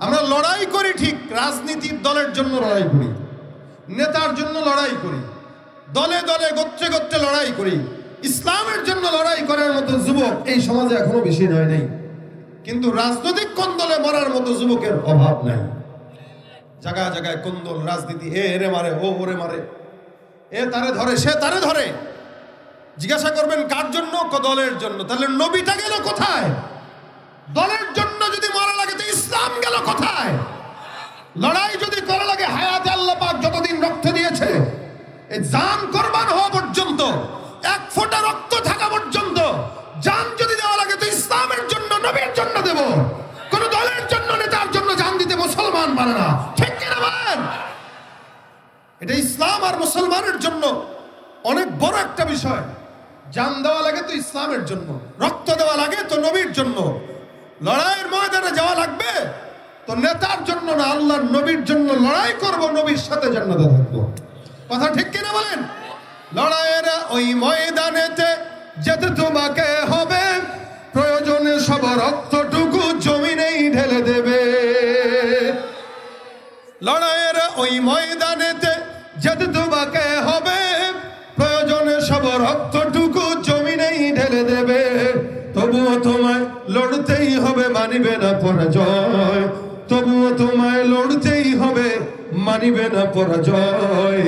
আমরা লড়াই করি ঠিক, রাজনীতির দলের জন্য লড়াই করি, নেতার জন্য লড়াই করি, দলে দলে গোত্রে গোত্রে লড়াই করি, ইসলামের জন্য লড়াই করার মতো যুবক এই সমাজে এখনো বেশি নয় নাই। কিন্তু রাজনৈতিক কোন্দলে মরার মতো যুবকের অভাব নাই। জায়গায় জায়গায় কোন্দল, রাজনীতি, এরে মারে, ও ওরে মারে, এ তারে ধরে, সে তারে ধরে। জিজ্ঞাসা করবেন কার জন্য? দলের জন্য। তাহলে নবীটা গেল কোথায়? দলের জন্য যদি মরা লাগে তো ইসলাম গেল কোথায়? লড়াই যদি করা লাগে, হায়াতে আল্লাহ পাক যতদিন রক্ত দিয়েছে, এই জান কুরবান হওয়া পর্যন্ত, এক ফোঁটা রক্ত থাকা পর্যন্ত জান যদি দেওয়া লাগে তো ইসলামের জন্য, নবীর জন্য দেব। কোন দলের জন্য, নেতার জন্য জান দিতে মুসলমান পারে না। ঠিক কিনা বলেন? এটা ইসলাম আর মুসলমানের জন্য অনেক বড় একটা বিষয়। জান দেওয়া লাগে তো ইসলামের জন্য, রক্ত দেওয়া লাগে তো নবীর জন্য, লড়াইয়ের ময়দানে যাওয়া লাগবে তো নেতার জন্য না, আল্লাহর নবীর জন্য লড়াই করব, নবীর সাথে জান্নাতে থাকবো। কথা ঠিক কিনা বলেন? লড়াইয়ের ওই ময়দানেতে যেতে তোমাকে হবে, প্রয়োজনে সব রক্তটুকু জমিনেই ঢেলে দেবে। লড়াইয়ের ওই ময়দানেতে যেতে তোমাকে হবে, প্রয়োজনে সব রক্তটুকু জমিনেই ঢেলে দেবে। তবুও তোমায় লড়তেই হবে, মানিবে না পরাজয়। তবুও তোমায় লড়তেই হবে, মানিবে না পরাজয়।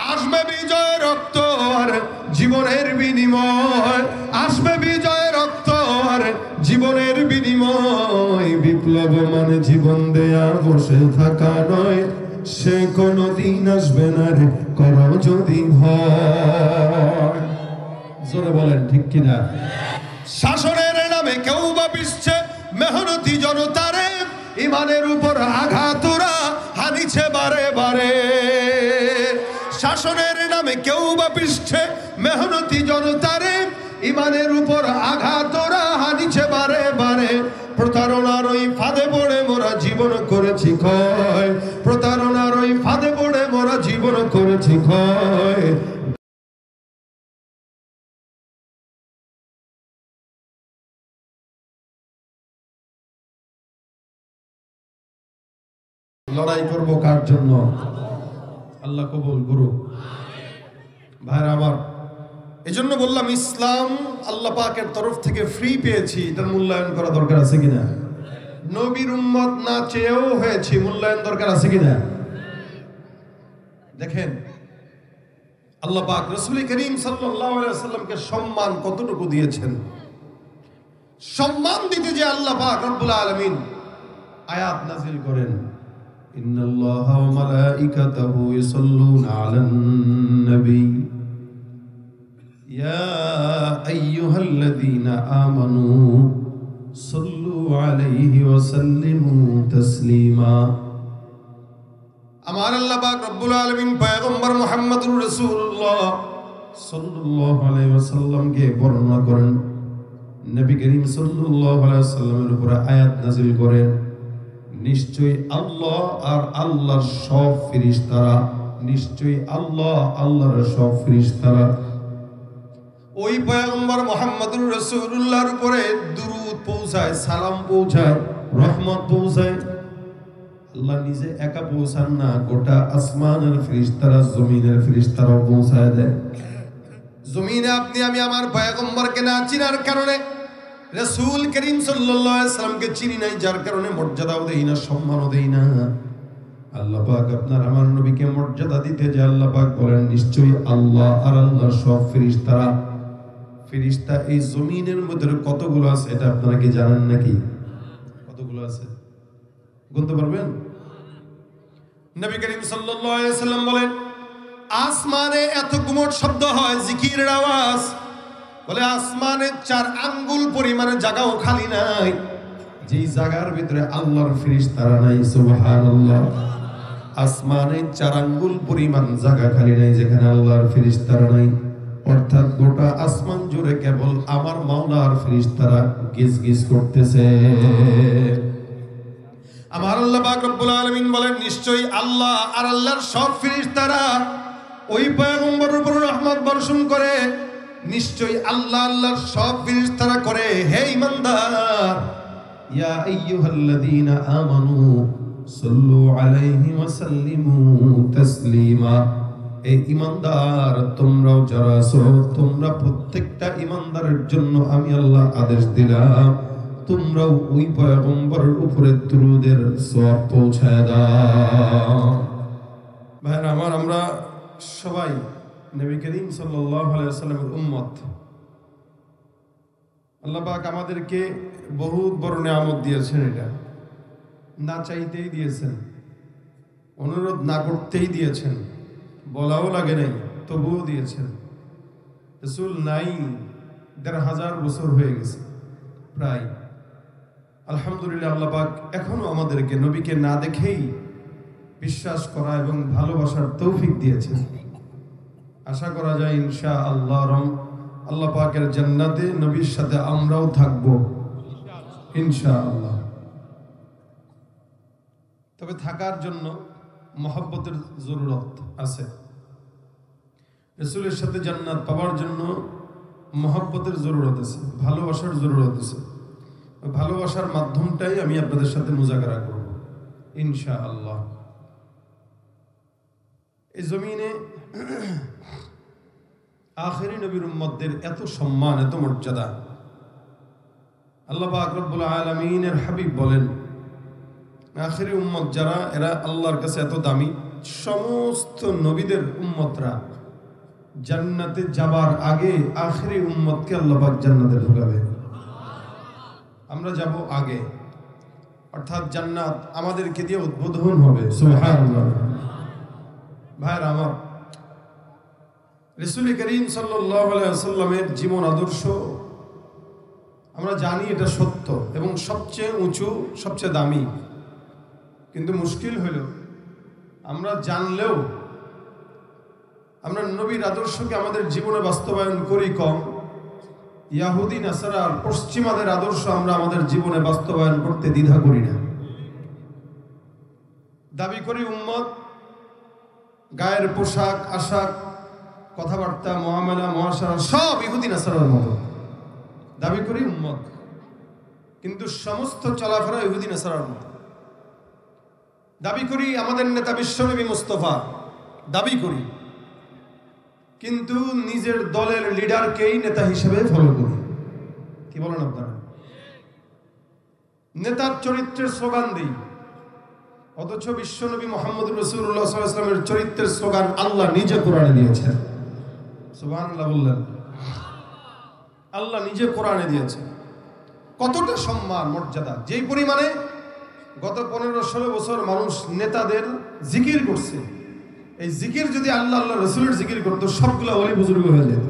আসবে বিজয় রক্ত আর জীবনের বিনিময়, আসবে বিজয় রক্ত আর জীবনের বিনিময়। বিপ্লব মানে জীবন দেয়া, বসে থাকা নয়, সে কোনদিন আসবে না রে, করো যদি হয়। জোরে বলেন ঠিক কিনা? শাসনের নামে কেউ বা পিছছে মেহনতি জনতারে, ইমানের উপর আঘাতরা হানিছে বারে বারে। শাসনের নামে কেউ বা পিছছে মেহনতি জনতারে, ইমানের উপর আঘাতরা হানিছে বারে বারে। প্রতারণার ওই ফাঁদে পড়ে মোরা জীবন করেছি ক্ষয়, প্রতারণার ওই ফাঁদে পড়ে মোরা জীবন করেছি ক্ষয়। লড়াই করবো কার জন্য? আল্লাহ কবুল করুক। ভাইরা আমার, এজন্য বললাম ইসলাম আল্লাহ পাকের তরফ থেকে ফ্রি পেয়েছি, এটার মূল্যায়ন করা দরকার আছে কিনা? নবীর উম্মত না চেয়েও হয়েছি, মূল্যায়ন দরকার আছে কিনা? দেখেন আল্লাহ পাক রাসূল করিম সাল্লাল্লাহু আলাইহি ওয়াসাল্লামকে সম্মান কতটুকু দিয়েছেন। সম্মান দিতে যে আল্লাহ পাক রব্বুল আলামিন আয়াত নাযিল করেন, ইন্নাল্লাহা ওয়া মালাইকাতাহু ইউসাল্লুনা আলান নবী ইয়া আইয়ুহাল্লাযীনা আমানু সাল্লু আলাইহি ওয়া সাল্লিমু তাসলিমা। আমার আল্লাহ পাক রব্বুল আলামিন পয়গম্বর মুহাম্মদুর রাসূলুল্লাহ সাল্লাল্লাহু আলাইহি ওয়াসাল্লামকে বর্ণনা করেন, নবী করিম সাল্লাল্লাহু আলাইহি ওয়াসাল্লামের উপর আয়াত নাযিল করেন, নিশ্চয়ই আল্লাহ আর আল্লাহর সব ফেরেশতারা, নিশ্চয়ই আল্লাহ আল্লাহর সব ফেরেশতারা ওই পয়গম্বর মুহাম্মদুর রাসূলুল্লাহর উপরে দুরূদ পৌঁছায়, সালাম পৌঁছায়, রহমত পৌঁছায়। আল্লাহ নিজে একা পৌঁছান না, গোটা আসমানের ফেরেশতারা, জমিনের ফেরেশতারা পৌঁছায় দেয়। জমিনে আপনি আমি আমার পয়গম্বরকে না চিনার কারণে, রাসূল করিম সাল্লাল্লাহু আলাইহি ওয়াসাল্লামকে চিনি নাই, যার কারণে মর্যাদাও দেই না, সম্মানও দেই না। আল্লাহ পাক আপনার আমার নবীকে মর্যাদা দিতে যে আল্লাহ পাক বলেন, নিশ্চয়ই আল্লাহ আর আল্লাহর সব ফেরেশতারা। ফেরেশতা এই জমিনের মধ্যে কতগুলো আছে এটা আপনারা কি জানেন নাকি? কতগুলো আছে গুনতে পারবেন? নবী করিম সাল্লাল্লাহু আলাইহি ওয়াসাল্লাম বলেন, আসমানে এত গুমট শব্দ হয়, জিকিরের আওয়াজ, বলে আসমানে 4 আঙ্গুল পরিমাণে জায়গাও খালি নাই, যেই জায়গার ভিতরে আল্লাহর ফেরেশতারা নাই। সুবহানাল্লাহ। আসমানে 4 আঙ্গুল পরিমাণ জায়গা খালি নাই যেখানে আল্লাহর ফেরেশতারা নাই। অর্থাৎ গোটা আসমান জুড়ে কেবল আমার মাওলার ফেরেশতারা গিজ গিজ করতেছে। আমার আল্লাহ পাক রব্বুল আলামিন বলেন, নিশ্চয়ই আল্লাহ আর আল্লাহর সব ফেরেশতারা ওই পয়গম্বরের উপর রহমত বর্ষণ করে, নিশ্চয়ই আল্লাহ আল্লাহর সব ফেরেশতারা করে, হে ঈমানদার, ইয়া আইয়ুহাল্লাযীনা আমানু সাল্লু আলাইহি ওয়া সাল্লিমু তাসলিমা। এই ঈমানদার তোমরাও যারা আছো, তোমরা প্রত্যেকটা ঈমানদারের জন্য আমি আল্লাহ আদেশ দিলাম, তোমরাও ওই পয়গম্বরের উপরে দুরূদের সওয়াব পৌঁছায় দাও। ভাইরা আমার, আমরা সবাই নবী করিম সাল্লাল্লাহু আলাইহি ওয়াসাল্লামের উম্মত। আল্লাহ পাক আমাদেরকে বহুত বড় নিয়ামত দিয়েছেন, এটা না চাইতেই দিয়েছেন, অনুরোধ না করতেই দিয়েছেন, বলাও লাগে নাই তবুও দিয়েছেন। রাসূল নাই ১৫০০ বছর হয়ে গেছে প্রায়। আলহামদুলিল্লাহ, আল্লাহ পাক এখনো আমাদেরকে নবীকে না দেখেই বিশ্বাস করা এবং ভালোবাসার তৌফিক দিয়েছেন। আশা করা যায় ইনশাআল্লাহ আল্লাহ পাকের জান্নাতে নবীর সাথে আমরাও থাকব ইনশাআল্লাহ। তবে থাকার জন্য মহব্বতের জরুরত আছে। রাসূলের সাথে জান্নাত পাওয়ার জন্য মহব্বতের জরুরত আছে, ভালোবাসার জরুরত আছে। ভালোবাসার মাধ্যমটাই আমি আপনাদের সাথে মুজাকারা করব ইনশাআল্লাহ। এই জমিনে আখেরি নবীর উম্মতদের এত সম্মান, এত মর্যাদা। আল্লাহ পাক রব্বুল আলামিনের হাবিব বলেন, আখেরি উম্মত যারা, এরা আল্লাহর কাছে এত দামি। সমস্ত নবীদের উম্মতরা জান্নাতে যাবার আগে আখেরি উম্মতকে আল্লাহ পাক জান্নাতে ঢুকাবে। আমরা যাব আগে, অর্থাৎ জান্নাত আমাদেরকে দিয়ে উদ্বোধন হবে। সুবহানাল্লাহ। ভাইরা আমার, রাসূল করিম সাল্লাল্লাহু আলাইহি ওয়াসাল্লামের জীবন আদর্শ আমরা জানি এটা সত্য এবং সবচেয়ে উঁচু, সবচেয়ে দামি। কিন্তু মুশকিল হইল, আমরা জানলেও আমরা নবীর আদর্শকে আমাদের জীবনে বাস্তবায়ন করি কম। ইহুদি নাসারা আর পশ্চিমাদের আদর্শ আমরা আমাদের জীবনে বাস্তবায়ন করতে দ্বিধা করি না। দাবি করি উম্মত, গায়ের পোশাক আশাক, কথাবার্তা, মুআমালা, মুআশারা সব ইহুদি নাসারার মতো দাবি করি উম্মত, কিন্তু সমস্ত চলাফেরা ইহুদি নাসারার মতো। দাবি করি আমাদের নেতা বিশ্বনবী মুস্তাফা, দাবি করি, কিন্তু নিজের দলের লিডারকেই নেতা হিসেবে ফলো করি। কি বলেন আপনারা? নেতার চরিত্রের স্লোগান দিই, অথচ বিশ্বনবী মুহাম্মদুর রাসূলুল্লাহ সাল্লাল্লাহু আলাইহি ওয়াসাল্লামের চরিত্রের স্লোগান আল্লাহ নিজে কোরআনে দিয়েছেন। সুবহানাল্লাহ বললেন। আল্লাহ নিজে কোরআনে দিয়েছেন। কতটা সম্মান, মর্যাদা! যেই পরিমাণে গত 15-16 বছর মানুষ নেতাদের জিকির করছে, এই জিকির যদি আল্লাহ আল্লাহ রাসূলের জিকির করতো, সবগুলো ওলি বুজুর্গ হয়ে যেত।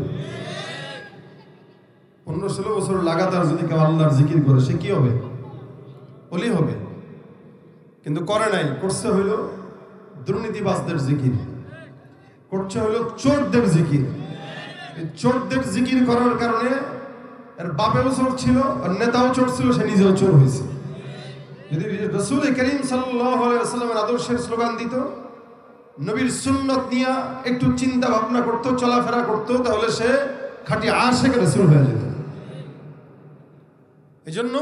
15-16 বছর লাগাতার যদি কেউ আল্লাহর জিকির করে, সে কি হবে? ওলি হবে। কিন্তু করে নাই, করছে হইল দুর্নীতিবাজদের জিকির, করছে হইল চোরদের জিকির। এই চোরদের জিকির করার কারণে এর বাপেও চোর ছিল, আর নেতাও চোর ছিল, সে নিজেও চোর হয়েছে। যদি রাসূল করিম সাল্লাল্লাহু আলাইহি ওয়াসাল্লামের আদর্শের স্লোগান দিত, নবীর সুন্নত নিয়ে একটু চিন্তা ভাবনা করতো, চলাফেরা করতো, তাহলে সে খাঁটি আশিক রাসূল হয়ে যেত। এজন্য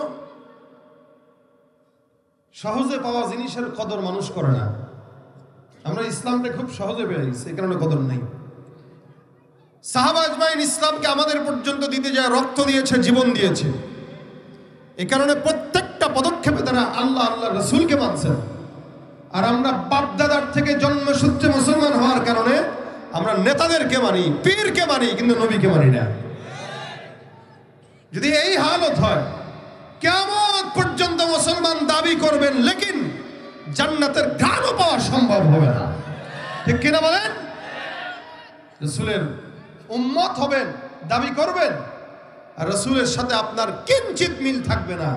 সহজে পাওয়া জিনিসের কদর মানুষ করে না। আমরা ইসলামটা খুব সহজে পেয়ে গেছি, এই কারণে কদর নেই। সাহাবা আজমাইন ইসলামকে আমাদের পর্যন্ত দিতে যায় রক্ত দিয়েছে, জীবন দিয়েছে। এই কারণে প্রত্যেকটা পদক্ষেপে তারা আল্লাহ আল্লাহ রাসূলকে মানছেন। আর আমরা বাপদাদার থেকে জন্মসূত্রে মুসলমান হওয়ার কারণে আমরা নেতাদেরকে মানি, পীরকে মানি, কিন্তু নবীকে মানি না। যদি এই হালত হয়, কিয়ামত পর্যন্ত মুসলমান দাবি করবেন, লেকিন জান্নাতের ঘ্রাণও পাওয়া সম্ভব হবে না। ঠিক কিনা বলেন? রাসূলের উম্মত হবেন, দাবি করবেন, আর রাসূলের সাথে আপনার কিঞ্চিত মিল থাকবে না,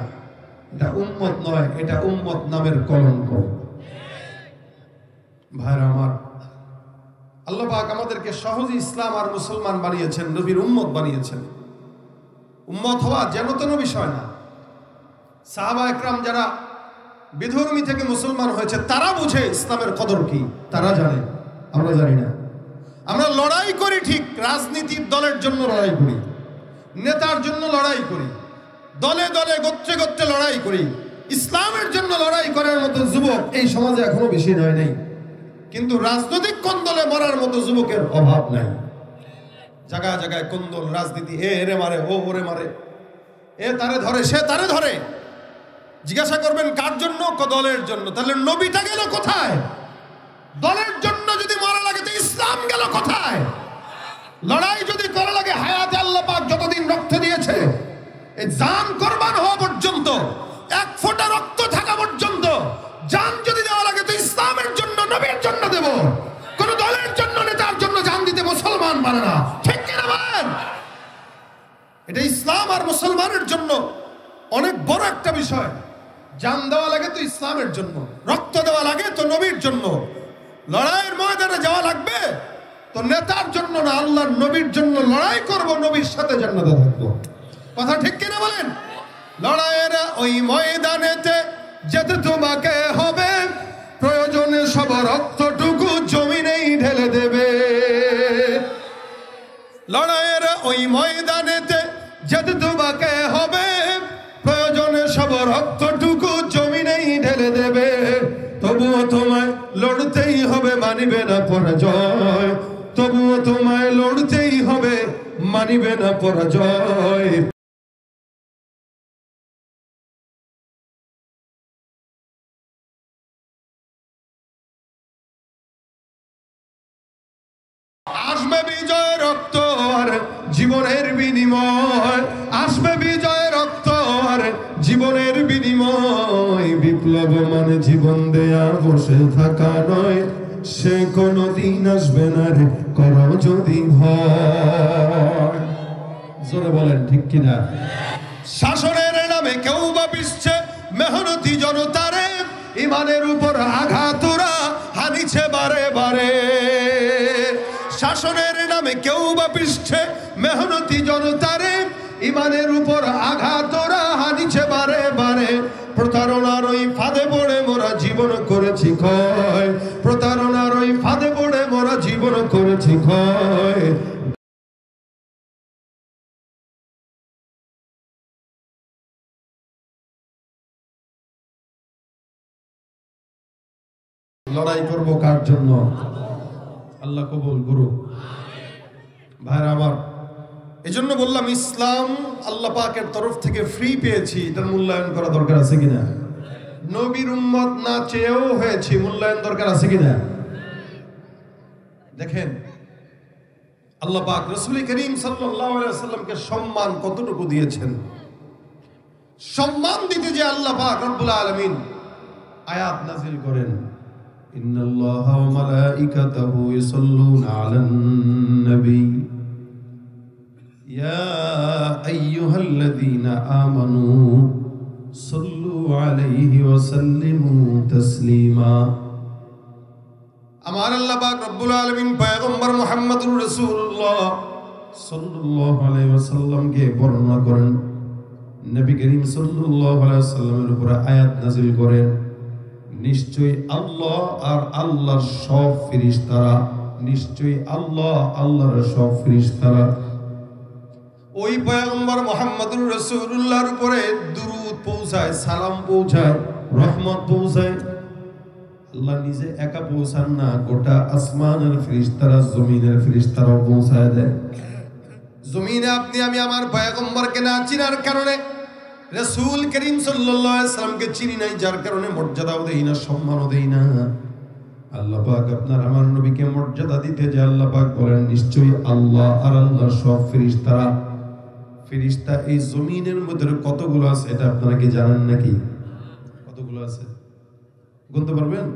এটা উম্মত নয়, এটা উম্মত নামের কলঙ্ক। ভাইরা আমার, আল্লাহ পাক আমাদেরকে সহজে ইসলাম আর মুসলমান বানিয়েছেন, নবীর উম্মত বানিয়েছেন। উম্মত হওয়া যেন তেন বিষয় না। সাহাবা একরাম যারা বিধর্মী থেকে মুসলমান হয়েছে, তারা বুঝে ইসলামের কদর কি, তারা জানে, আমরা জানি না। আমরা লড়াই করি ঠিক, রাজনীতির দলের জন্য লড়াই করি, নেতার জন্য লড়াই করি, দলে দলে গোত্রে গোত্রে লড়াই করি, ইসলামের জন্য লড়াই করার মতো যুবক এই সমাজে এখনো বেশি নয় নাই। কিন্তু রাজনৈতিক কোন্দলে মরার মতো যুবকের অভাব নাই। জায়গায় জায়গায় কোন্দল, রাজনীতি, এ এরে মারে, ও ওরে মারে, এ তারে ধরে, সে তারে ধরে। জিজ্ঞাসা করবেন কার জন্য? দলের জন্য। তাহলে নবীটা গেল কোথায়? দলের জন্য যদি মরা লাগে তো ইসলাম গেল কোথায়? লড়াই যদি করা লাগে, হায়াতে আল্লাহ পাক যতদিন রক্ত দিয়েছে, এই জান কুরবান হওয়া পর্যন্ত, এক ফোঁটা রক্ত থাকা পর্যন্ত জান যদি দেওয়া লাগে তো ইসলামের জন্য, নবীর জন্য দেব। কোন দলের জন্য, নেতার জন্য জান দিতে মুসলমান পারে না। ঠিক কিনা বলেন? এটা ইসলাম আর মুসলমানের জন্য অনেক বড় একটা বিষয়। জান দেওয়া লাগে তো ইসলামের জন্য, রক্ত দেওয়া লাগে তো নবীর জন্য। লড়াইয়ের ময়দানে যাওয়া লাগবে তো নেতার জন্য না, আল্লাহর নবীর জন্য লড়াই করব, নবীর সাথে জান্নাতে থাকবো। কথা ঠিক কিনা বলেন? লড়াইয়ের ওই ময়দানেতে যেতে তোমাকে হবে, প্রয়োজনে সব রক্তটুকু জমিনেই ঢেলে দেবে। লড়াইয়ের ওই ময়দানেতে যেতে তোমাকে হবে, প্রয়োজনে সব রক্তটুকু জমিনেই ঢেলে দেবে। তবুও তোমায় লড়তেই হবে, মানিবে না পরাজয়। তবুও তোমায় লড়তেই হবে, মানিবে না পরাজয়। আসবে বিজয় রক্ত আর জীবনের বিনিময়, আসবে বিজয় রক্ত আর জীবনের বিনিময়। বিপ্লব মানে জীবন দেয়া, বসে থাকা নয়, সে কোনদিন আসবে না রে, করো যদি ভয়। জোরে বলেন ঠিক কিনা? শাসনের নামে কেউ বা পিছছে মেহনতি জনতারে, ইমানের উপর আঘাতরা হানিছে বারে বারে। শাসনের নামে কেউ বা পিছছে মেহনতি জনতারে, ইমানের উপর আঘাতরা হানিছে বারে বারে। প্রতারণার ওই ফাঁদে পড়ে মোরা জীবন করেছি ক্ষয়, প্রতারণার ওই ফাঁদে পড়ে মোরা জীবন করেছি ক্ষয়। লড়াই করব কার জন্য? আল্লাহ কবুল করুক। ভাইরা আমার, এজন্য বললাম ইসলাম আল্লাহ পাকের তরফ থেকে ফ্রি পেয়েছি, এটার মূল্যায়ন করা দরকার আছে কিনা? নবীর উম্মত না চেয়েও হয়েছি, মূল্যায়ন দরকার আছে কিনা? দেখেন আল্লাহ পাক রাসূল করিম সাল্লাল্লাহু আলাইহি ওয়াসাল্লামকে সম্মান কতটুকু দিয়েছেন। সম্মান দিতে যে আল্লাহ পাক রব্বুল আলামিন আয়াত নাযিল করেন, ইন্নাল্লাহা ওয়া মালাইকাতাহু ইউসাল্লুনা আলান নবী ইয়া আইয়ুহাল্লাযীনা আমানু সাল্লু আলাইহি ওয়া সাল্লিমু তাসলিমা। আমার আল্লাহ পাক রব্বুল আলামিন পয়গম্বর মুহাম্মদুর রাসূলুল্লাহ সাল্লাল্লাহু আলাইহি ওয়াসাল্লামকে বর্ণনা করেন। নবী করিম সাল্লাল্লাহু আলাইহি ওয়াসাল্লামের উপর আয়াত নাযিল করেন, নিশ্চয়ই আল্লাহ আর আল্লাহর সব ফেরেশতারা, নিশ্চয়ই আল্লাহ আল্লাহর সব ফেরেশতারা ওই পয়গম্বর মুহাম্মদুর রাসূলুল্লাহর উপরে দুরূদ পৌঁছায়, সালাম পৌঁছায়, রহমত পৌঁছায়। আল্লাহ নিজে একা পৌঁছান না, গোটা আসমানের ফেরেশতারা, জমিনের ফেরেশতারাও পৌঁছায় দেয়। জমিনে আপনি আমি আমার পয়গম্বরকে না চিনার কারণে, রাসূল করিম সাল্লাল্লাহু আলাইহি ওয়াসাল্লামকে চিনি নাই, যার কারণে মর্যাদাও দেই না, সম্মানও দেই না। আল্লাহ পাক আপনার আমার নবীকে মর্যাদা দিতে যে আল্লাহ পাক বলেন, নিশ্চয়ই আল্লাহ আর আল্লাহর সব ফেরেশতারা। ফেরেশতা এই জমিনের মধ্যে কতগুলো আছে এটা আপনারা কি জানেন নাকি? কতগুলো আছে গুনতে পারবেন?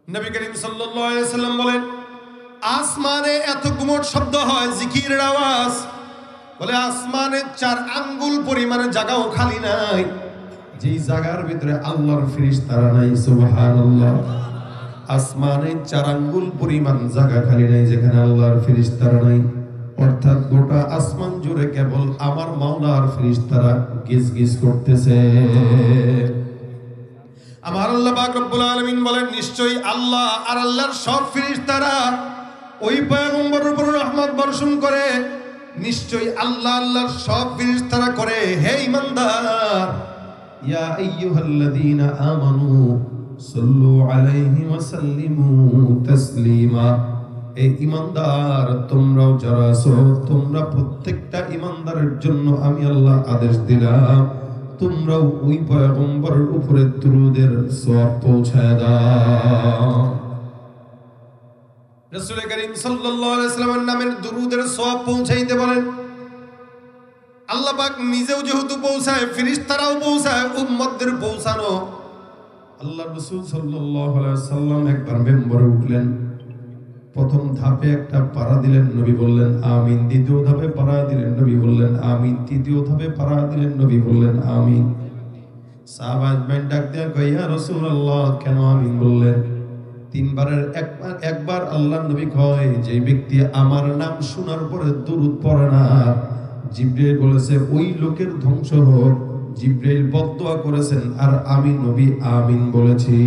নবী করিম সাল্লাল্লাহু আলাইহি ওয়াসাল্লাম বলেন, আসমানে এত গুমট শব্দ হয়, জিকিরের আওয়াজ, বলে আসমানে 4 আঙ্গুল পরিমাণে জায়গাও খালি নাই, যেই জায়গার ভিতরে আল্লাহর ফেরেশতারা নাই। সুবহানাল্লাহ। আসমানে 4 আঙ্গুল পরিমাণ জায়গা খালি নাই যেখানে আল্লাহর ফেরেশতারা নাই। অর্থাৎ গোটা আসমান জুড়ে কেবল আমার মাওলার ফেরেশতারা গিজ গিজ করতেছে। আমার আল্লাহ পাক রব্বুল আলামিন বলেন, নিশ্চয়ই আল্লাহ আর আল্লাহর সব ফেরেশতারা ওই পয়গম্বরের উপর রহমত বর্ষণ করে, নিশ্চয়ই আল্লাহ আল্লাহর সব ফেরেশতারা করে, হে ঈমানদার, ইয়া আইয়ুহাল্লাযীনা আমানু সাল্লু আলাইহি ওয়া সাল্লিমু তাসলিমা। এই ঈমানদার তোমরাও যারা আছো, তোমরা প্রত্যেকটা ঈমানদারের জন্য আমি আল্লাহ আদেশ দিলাম, তোমরাও ওই পয়গম্বরের উপরে দুরূদের সওয়াব পৌঁছায় দাও। রাসূল করিম সাল্লাল্লাহু আলাইহি ওয়াসাল্লামের নামে দুরূদের সওয়াব পৌঁছাইতে বলেন। আল্লাহ পাক নিজেও যেহেতু পৌঁছায়, ফেরেশতারাও পৌঁছায়, উম্মতদের পৌঁছানো। আল্লাহ রাসূল সাল্লাল্লাহু আলাইহি ওয়াসাল্লাম একবার মিম্বরে উঠলেন, প্রথম ধাপে একটা পাড়া দিলেন, নবী বললেন আমিন। দ্বিতীয় ধাপে পাড়া দিলেন, নবী বললেন আমিন। তৃতীয় ধাপে পাড়া দিলেন, নবী বললেন আমিন। সাহাবায়ে ডাক দিয়ে কয়, ইয়া রাসূলুল্লাহ, কেন আমিন বললেন? তিনবারের একবার আল্লাহর নবী কয়, যে ব্যক্তি আমার নাম শোনার পরে দুরূদ পড়ে না, জিবরাইল বলেছে ওই লোকের ধ্বংস হোক। জিবরাইল বদদুয়া করেছেন আর আমি নবী আমিন বলেছি।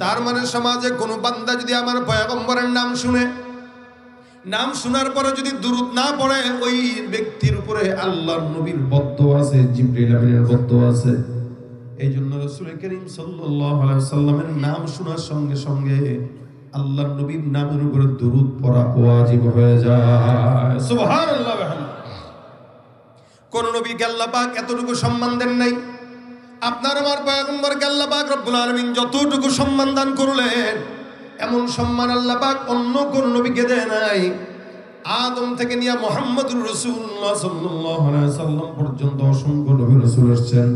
তার মানে সমাজে কোনো বান্দা যদি আমার পয়গম্বরের নাম শুনে, নাম শোনার পরে যদি দুরূদ না পড়ে, ওই ব্যক্তির উপরে আল্লাহর নবীর বদদুয়া আছে, জিবরাইল আমিনের বদদুয়া আছে। এই জন্য রাসূল করিম সাল্লাল্লাহু আলাইহি ওয়াসাল্লামের নাম শোনার সঙ্গে সঙ্গে আল্লাহর নবীর নামের উপরে দুরূদ পড়া ওয়াজিব হয়ে যায়। সুবহানাল্লাহ। কোন নবীকে আল্লাহ পাক এতটুকু সম্মান দেন নাই? আপনার আমার পয়গম্বরকে আল্লাহ পাক রব্বুল আলামিন যতটুকু সম্মান দান করলেন, এমন সম্মান আল্লাহ পাক অন্য কোন নবীকে দেয় নাই। আদম থেকে নিয়ে মুহাম্মদুর রাসূলুল্লাহ সাল্লাল্লাহু আলাইহি ওয়াসাল্লাম পর্যন্ত অসংখ্য নবী রাসূল আসছেন।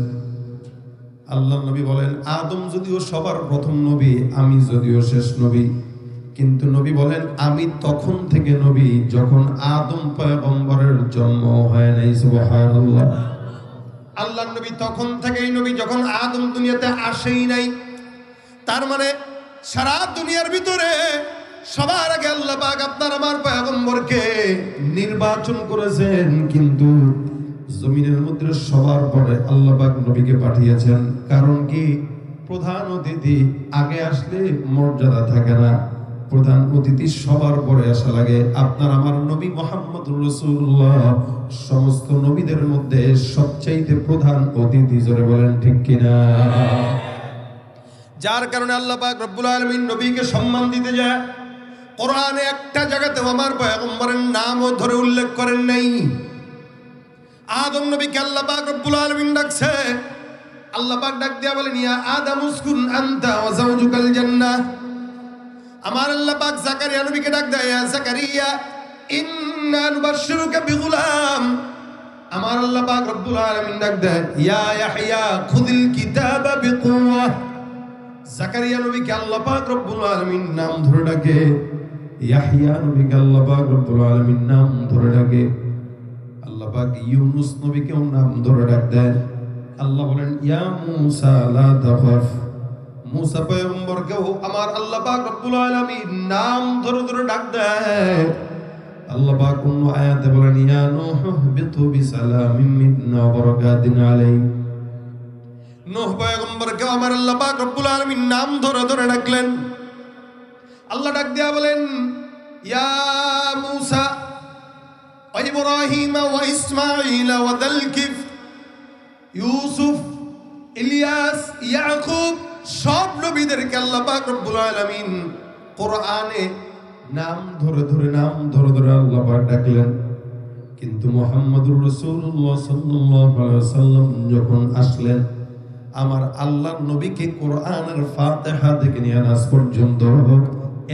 আল্লাহ নবী বলেন, আদম যদিও সবার প্রথম নবী, আমি যদিও শেষ নবী, কিন্তু নবী বলেন আমি তখন থেকে নবী যখন আদম পয়গম্বরের জন্ম হয় নাই। সুবহানাল্লাহ। আল্লাহর নবী তখন থেকেই নবী যখন আদম দুনিয়াতে আসেই নাই। তার মানে সারা দুনিয়ার ভিতরে সবার আগে আল্লাহ পাক আপনার আমার পয়গম্বরকে নির্বাচন করেছেন, কিন্তু জমিনের মধ্যে সবার পরে আল্লাহ পাক নবীকে পাঠিয়েছেন। কারণ কি? প্রধান অতিথি আগে আসলে মর্যাদা থাকে না, প্রধান অতিথি সবার পরে আসা লাগে। আপনার আমার নবী মুহাম্মদুর রাসূলুল্লাহ সমস্ত নবীদের মধ্যে সবচাইতে প্রধান অতিথি, জোরে বলেন ঠিক কিনা? যার কারণে আল্লাহ পাক রব্বুল আলামিন নবীকে সম্মান দিতে যায়। কোরআনে একটা জায়গাতেও আমার পয়গম্বরের নামও ধরে উল্লেখ করেন নাই। আদম নবীকে আল্লাহ পাক রব্বুল আলামিন ডাকছে। আল্লাহ পাক ডাক দিয়া বলেন, ইয়া আদম উসকুন আনতা ওয়া যাওজুকাল জান্নাহ। আমার আল্লাহ পাক জাকারিয়া নবীকে ডাক দেয়, ইয়া জাকারিয়া ইন্না নুবাশশিরুকা বিগুলাম। আমার আল্লাহ পাক রব্বুল আলামিন ডাক দেয়, ইয়া ইয়াহইয়া খুযিল কিতাবা বিকুওয়া। জাকারিয়া নবীকে আল্লাহ পাক রব্বুল আলামিন নাম ধরে ডাকে, ইয়াহইয়া নবীকে আল্লাহ পাক রব্বুল আলামিন নাম ধরে ডাকে। আল্লাহ পাক ইউনুস নবীকেও নাম ধরে ডাক দেন। আল্লাহ বলেন, ইয়া মূসা লা তাখাফ। মূসা পয়গম্বরকেও আমার আল্লাহ পাক রব্বুল আলামিন নাম ধরে ধরে ডাক দেয়। আল্লাহ পাক অন্য আয়াতে বলেন, ইয়া নূহ বিতু বিসালামিন মিন্না ওয়া বারাকাতিন আলাইহি। নূহ পয়গম্বরকেও আমার আল্লাহ পাক রব্বুল আলামিন নাম ধরে ধরে ডাকলেন। আল্লাহ ডাক দিয়া বলেন, ইয়া মূসা ওয়া ইব্রাহিম ওয়া ইসমাঈল ওয়া যালকিফ, ইউসুফ, ইলিয়াস, ইয়াকুব, সব নবীদেরকে আল্লাহ পাক রব্বুল আলামিন কোরআনে নাম ধরে ধরে আল্লাহ পাক ডাকলেন। কিন্তু মুহাম্মদুর রাসূলুল্লাহ সাল্লাল্লাহু আলাইহি ওয়াসাল্লাম যখন আসলেন, আমার আল্লাহর নবীকে কোরআনের ফাতিহা থেকে নিয়ে নাস পর্যন্ত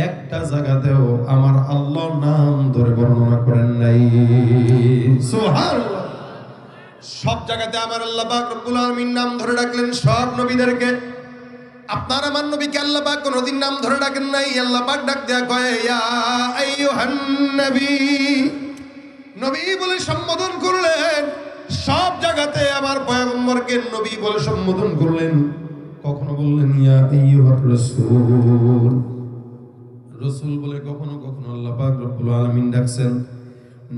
একটা জায়গাতেও আমার আল্লাহর নাম ধরে বর্ণনা করেন নাই। সুবহানাল্লাহ। সব জায়গাতে আমার আল্লাহ পাক রব্বুল আলামিন নাম ধরে ডাকলেন সব নবীদেরকে। আপনার আমার নবীকে আল্লাহ পাক কোনদিন নাম ধরে ডাকেন নাই। আল্লাহ পাক ডাক দেয়া কয়, ইয়া আইয়ুহান নবী। নবী বলে সম্বোধন করলেন। সব জায়গাতে আমার পয়গম্বরকে নবী বলে সম্বোধন করলেন। কখনো বললেন ইয়া আইয়ুহার রাসূল, রাসূল বলে কখনো কখনো আল্লাহ পাক রব্বুল আলামিন ডাকছেন।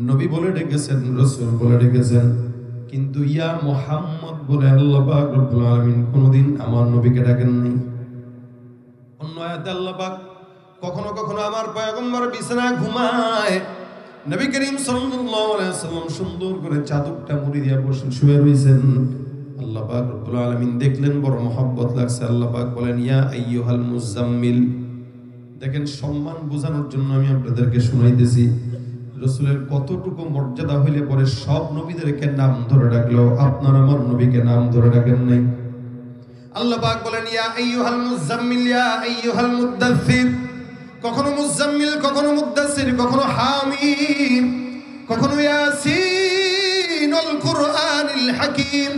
নবী বলে ডেকেছেন, রাসূল বলে ডেকেছেন, কিন্তু ইয়া মুহাম্মদ বলে আল্লাহ পাক রব্বুল আলামিন কোনদিন আমার নবীকে ডাকেন নাই। অন্য আয়াতে আল্লাহ পাক কখনো কখনো আমার পয়গম্বর বিছানায় ঘুমায়, নবী করিম সাল্লাল্লাহু আলাইহি ওয়াসাল্লাম সুন্দর করে চাদরটা মুড়ি দিয়ে বসে শুয়ে রয়েছেন। আল্লাহ পাক রব্বুল আলামিন দেখলেন, বড় মহব্বত লাগছে। আল্লাহ পাক বলেন, ইয়া আইয়ুহাল মুজাম্মিল। দেখেন, সম্মান বোঝানোর জন্য আমি আপনাদেরকে শুনাইতেছি। রাসূলের কতটুকু মর্যাদা হইলে পরে সব নবীদেরকে নাম ধরে ডাকলো, আপনার আমার নবীকে নাম ধরে ডাকেন নাই। আল্লাহ পাক বলেন, ইয়া আইয়ুহাল মুজাম্মিল, ইয়া আইয়ুহাল মুদ্দাসসির। কখনো মুজাম্মিল, কখনো মুদ্দাসসির, কখনো হামিম, কখনো ইয়াসিন আল কুরআনিল হাকীম,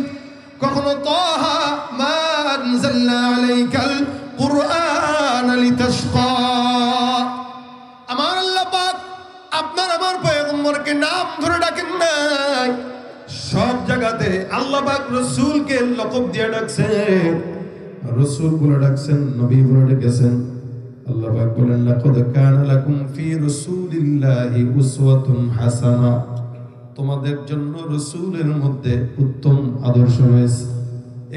কখনো তাহা মা আনজালনা আলাইকাল কুরআন লিতাশকা। আমার আল্লাহ পাক আপনার আমার পয়গম্বরকে নাম ধরে ডাকেন নাই। সব জায়গাতে আল্লাহ পাক রাসূলকে লকব দিয়ে ডাকছেন, রাসূল বলে ডাকছেন, নবী বলে ডেকেছেন। আল্লাহ পাক বলেন, লাকাদ কানা লাকুম ফি রাসূলিল্লাহি উসওয়াতুন হাসানাহ। তোমাদের জন্য রাসূলের মধ্যে উত্তম আদর্শ রয়েছে।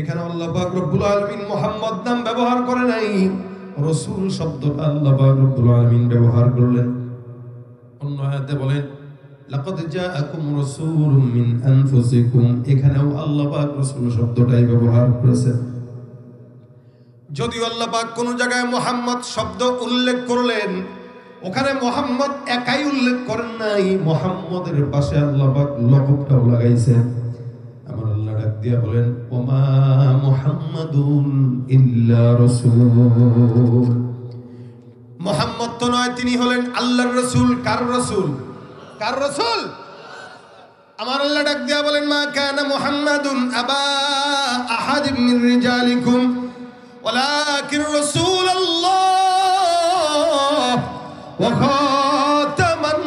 এখানে আল্লাহ পাক রব্বুল আলামিন মুহাম্মদ নাম ব্যবহার করে নাই, রাসূল শব্দটা আল্লাহ পাক রব্বুল আলামিন ব্যবহার করলেন। অন্য আয়াতে বলেন, লাকাদ জাআকুম রাসূলুম মিন আনফুসিকুম। এখানেও আল্লাহ পাক রাসূল শব্দটাই ব্যবহার করেছেন। যদিও আল্লাহ পাক কোন জায়গায় মুহাম্মদ শব্দ উল্লেখ করলেন, ওখানে মুহাম্মদ একাই উল্লেখ করেন নাই, মুহাম্মদের পাশে আল্লাহ পাক লকবটাও লাগাইছেন। আমার আল্লাহ ডাক দিয়া বলেন, ওমা মুহাম্মাদুন ইল্লা রাসূল। মুহাম্মদ তো নয়, তিনি হলেন আল্লাহর রাসূল। কার রাসূল? কার রাসূল? আমার আল্লাহ ডাক দিয়া বলেন, মা কানা মুহাম্মাদুন আবা আহাদিম মিন রিজালিকুম ওয়ালাকিন রাসূলুল্লাহ ওয়া খাতামান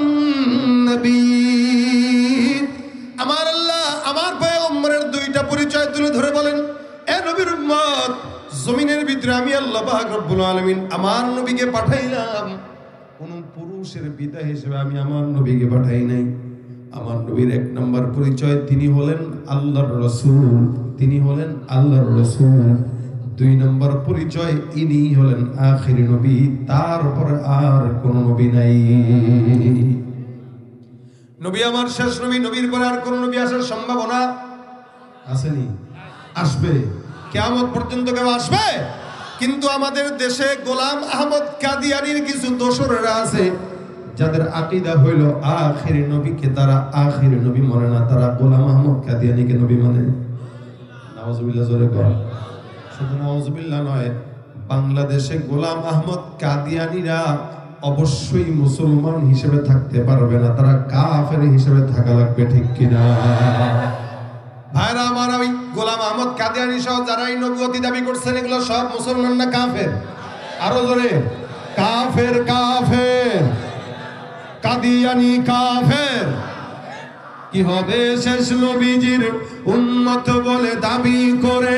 নবিয়্যিন। আমার আল্লাহ আমার পয়গম্বরের দুইটা পরিচয় তুলে ধরে বলেন, এ নবীর উম্মত, জমিনের ভিতরে আমি আল্লাহ পাক রব্বুল আলামিন আমার নবীকে পাঠাইলাম। কোন পুরুষের পিতা হিসেবে আমি আমার নবীকে পাঠাই নাই। আমার নবীর এক নম্বর পরিচয়, তিনি হলেন আল্লাহর রাসূল। তিনি হলেন আল্লাহর রাসূল। দুই নম্বর পরিচয়, ইনি হলেন আখির নবী, তারপর আর কোন নবী নাই। নবী আমার শেষ নবী, নবীর পরে আর কোন নবী আসার সম্ভাবনা আসেনি? আসবে, কিয়ামত পর্যন্ত কেউ আসবে। কিন্তু আমাদের দেশে গোলাম আহমদ কাদিয়ানীর কিছু দোসরেরা আছে, যাদের আকীদা হইল আখির নবীকে তারা আখির নবী মানে না, তারা গোলাম আহমদ কাদিয়ানীকে নবী মানে। নাউজুবিল্লাহ, জোরে কর। শুধু নাউজুবিল্লাহ নয়, বাংলাদেশে গোলাম আহমদ কাদিয়ানীরা অবশ্যই মুসলমান হিসেবে থাকতে পারবে না, তারা কাফের হিসেবে থাকা লাগবে, ঠিক কিনা? ভাইরা আমার, ওই গোলাম আহমদ কাদিয়ানী সহ যারা এই নবুয়তি দাবি করছেন, এগুলো সব মুসলমান না কাফের? আরো জোরে, কাফের। কাফের, কাদিয়ানী কাফের। কি হবে শেষ নবীজির উম্মত বলে দাবি করে,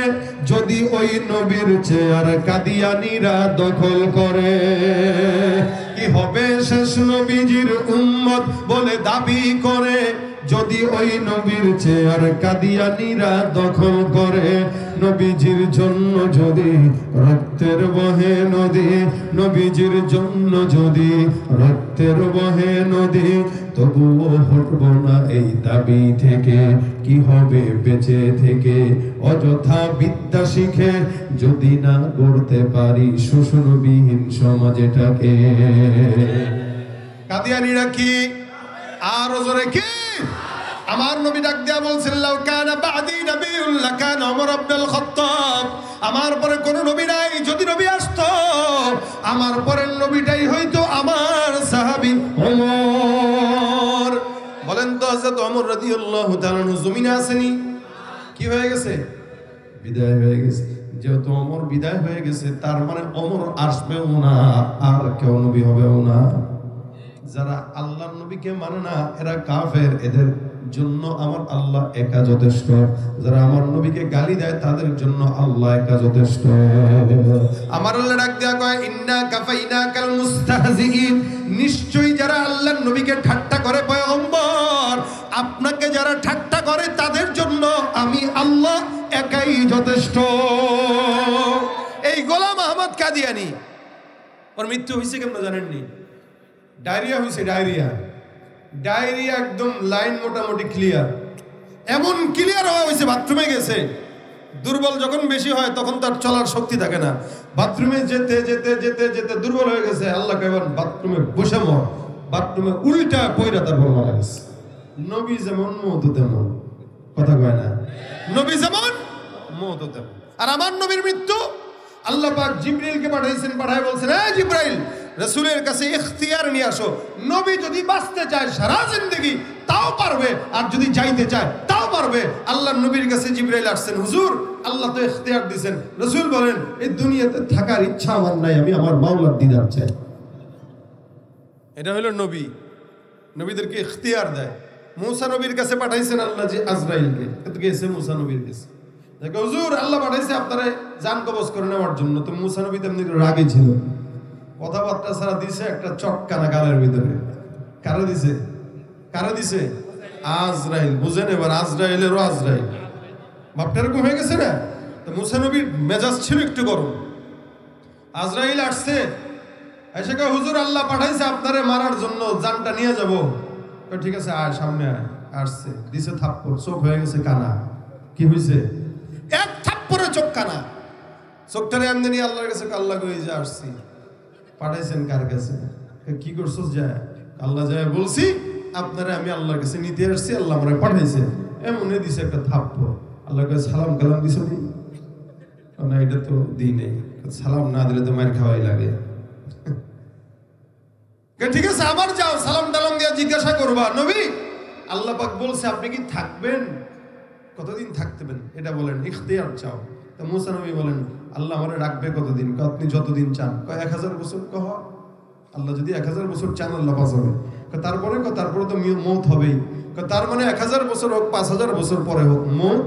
যদি ওই নবীর চেয়ার কাদিয়ানীরা দখল করে? কি হবে শেষ নবীজির উম্মত বলে দাবি করে, যদি ওই নবীর চেয়ার কাদিয়ানীরা দখল করে? নবীজির জন্য যদি রক্তের বহে নদী, নবীজির জন্য যদি রক্তের বহে নদী, তবুও হটব না এই দাবি থেকে। কি হবে বেঁচে থেকে অযথা বিদ্যা শিখে, যদি না গড়তে পারি শোষণবিহীন সমাজটাকে? কাদিয়ানীরা কি? আর জোরে কি? আমার নবী ডাক দিয়া বলছেন, লাউ কানা বাদি নবিয়্যুন লাকানা ওমর ইবনুল খাত্তাব। আমার পরে কোন নবী নাই, যদি নবী আসতো আমার পরের নবীটাই হয়তো আমার সাহাবী ওমর। বলেন তো, হযরত ওমর রাদিয়াল্লাহু তাআলা জমিনে আসেনি? কি হয়ে গেছে? বিদায় হয়ে গেছে। যেহেতু ওমর বিদায় হয়ে গেছে, তার মানে ওমর আসবেও না, আর কেউ নবী হবেও না। যারা আল্লাহর নবীকে মানে না, এরা কাফের, এদের জন্য আমার আল্লাহ একা যথেষ্ট। যারা আমার নবীকে গালি দেয়, তাদের জন্য আল্লাহ একা যথেষ্ট। আমার আল্লাহ ডাক দেয়া কয়, ইন্না কাফাইনাকাল মুস্তাহজিইন। নিশ্চয়ই যারা আল্লাহর নবীকে ঠাট্টা করে, পয়গম্বর আপনাকে যারা ঠাট্টা করে, তাদের জন্য আমি আল্লাহ একাই যথেষ্ট। এই গোলাম আহমদ কাদিয়ানী ওর মৃত্যু হয়েছে কেমন জানেননি? ডায়রিয়া হয়েছে, ডায়রিয়া একদম লাইন মোটামুটি ক্লিয়ার, এমন ক্লিয়ার হওয়া হয়েছে বাথরুমে গেছে। দুর্বল যখন বেশি হয় তখন তার চলার শক্তি থাকে না, বাথরুমে যেতে যেতে যেতে যেতে দুর্বল হয়ে গেছে। আল্লাহ কেবল বাথরুমে বসে মর, বাথরুমে উল্টা পয়রা তারপর মারা গেছে। নবী যেমন মওত তেমন, কথা কয় না? নবী যেমন মওত তেমন। আর আমার নবীর মৃত্যু আল্লাহ পাক জিবরাইলকে পাঠাইছেন, পাঠায় বলছেন, এই জিবরাইল রাসূলের কাছে ইখতিয়ার নিয়ে আসো। নবী যদি বাঁচতে চায় সারা জিন্দেগি তাও পারবে, আর যদি যাইতে চায় তাও পারবে। আল্লাহর নবীর কাছে জিবরাইল আসছেন, হুজুর আল্লাহ তো ইখতিয়ার দিয়েছেন। রাসূল বলেন, এই দুনিয়াতে থাকার ইচ্ছা আমার নাই, আমি আমার মাওলার দিদার চাই। এটা হলো নবী, নবীদেরকে ইখতিয়ার দেয়। মূসা নবীর কাছে পাঠাইছেন আল্লাহ যে আজরাইলকে, কিন্তু গেছে মূসা নবীর কাছে, দেখো হুজুর আল্লাহ পাঠাইছে আপনারা জান কবজ করে নেওয়ার জন্য। তো মূসা নবী তেমনি রাগে ছিল, কথাবার্তা ছাড়া দিছে একটা চটকানা গালের ভিতরে। কারে দিছে? কারে দিছে? আজরাইল। বুঝেন এবার, আজরাইলেরও আজরাইল বাপটা এরকম হয়ে গেছে না? তো মূসা নবীর মেজাজ ছিল একটু গরম। আজরাইল আসছে, এসে কয় হুজুর আল্লাহ পাঠাইছে আপনারে মারার জন্য, জানটা নিয়ে যাব। ঠিক আছে আয়, সামনে আয়। আসছে, দিছে থাপ্পড়, চোখ হয়ে গেছে কানা। কি হয়েছে? এক থাপ্পড়ে চোখ কানা। চোখটারে এমনি নিয়ে আল্লাহর কাছে, আল্লাহ কই যে আসছি। পাঠাইছেন কার কাছে? কি করছস? যায় আল্লাহ যায় বলছি আপনারে আমি আল্লাহর কাছে নিতে আসছি, আল্লাহ আমারে পাঠাইছে। এমনই দিছে একটা থাপ্পড়। আল্লাহ কাছে সালাম কালাম দিছ নি? না, এটা তো দিই নেই। সালাম না দিলে তো মার খাওয়াই লাগে। ঠিক আছে আবার যাও, সালাম টালাম দিয়ে জিজ্ঞাসা করবা, নবী আল্লাহ পাক বলছে আপনি কি থাকবেন? কতদিন থাকতেবেন এটা বলেন, ইখতিয়ার চাও। তো মূসা নবী বলেন, আল্লাহ আমারে রাখবে কতদিন? আপনি যতদিন চান। 1000 বছর। কহ আল্লাহ যদি 1000 বছর চান আল্লাহ বাঁচাবে। তারপরে তো মৌত হবেই। তার মানে 1000 বছর হোক, 5000 বছর পরে হোক, মৌত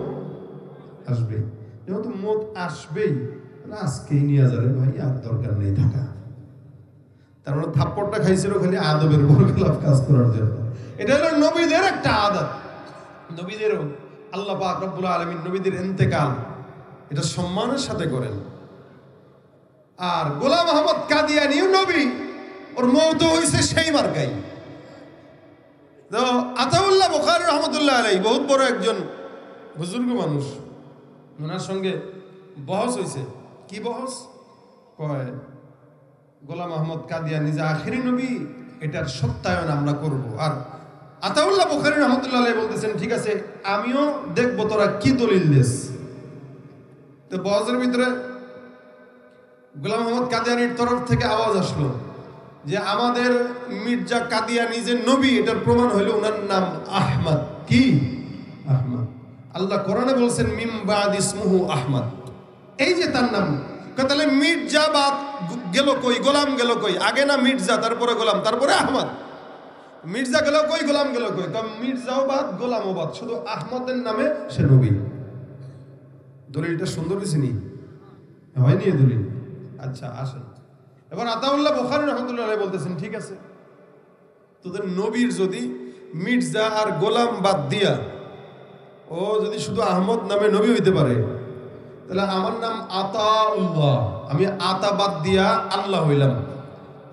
আসবেই। যেহেতু মৌত আসবেই, আজকেই নিয়ে যাবে ভাই, আর দরকার নেই থাকা। তার মানে থাপ্পড়টা খাইছিল খালি আদবের বরখেলাপ কাজ করার জন্য। এটা হলো নবীদের একটা আদত। নবীদেরও আল্লাহ পাক রব্বুল আলামিন নবীদের ইন্তেকাল এটা সম্মানের সাথে করেন। আর গোলাম আহমদ কাদিয়ানীও নবী, ওর মওত হইছে সেই মার্কাই। তো আতাউল্লাহ বুখারী রাহমাতুল্লাহ আলাইহি বহুত বড় একজন বুজুর্গ মানুষ, ওনার সঙ্গে বহস হইছে। কি বহস? কয় গোলাম আহমদ কাদিয়ানী যে আখেরি নবী, এটার সত্যায়ন আমরা করব। আর আতাউল্লাহ বুখারী রাহমাতুল্লাহ আলাইহি বলতেছেন, ঠিক আছে আমিও দেখবো তোরা কি দলিল দিস। তো বহসের ভিতরে গোলাম আহমদ কাদিয়ানীর তরফ থেকে আওয়াজ আসলো যে আমাদের মির্জা কাদিয়ানী যে নবী, এটার প্রমাণ হইলো ওনার নাম আহমদ। কি? আহমদ। আল্লাহ কোরআনে বলছেন মিম বাদ ইসমুহু আহমদ, এই যে তার নাম। তাহলে মির্জা বাদ গেল কই, গোলাম গেল কই? আগে না মির্জা, তারপরে গোলাম, তারপরে আহমদ। মির্জা গেল কই, গোলাম গেল কই? মির্জাও বাদ, গোলামও বাদ, শুধু আহমদের নামে সে নবী। দলিলটা সুন্দর হয়েছিনি? হয়নি দলিল? আচ্ছা আসেন এবার আতাউল্লাহ বুখারী রাহমাতুল্লাহ আলাইহি বলতেছেন, ঠিক আছে তোদের নবীর যদি মির্জা আর গোলাম বাদ দিয়া ও যদি শুধু আহমদ নামে নবী হইতে পারে, তাহলে আমার নাম আতাউল্লাহ, আমি আতা বাদ দিয়া আল্লাহ হইলাম।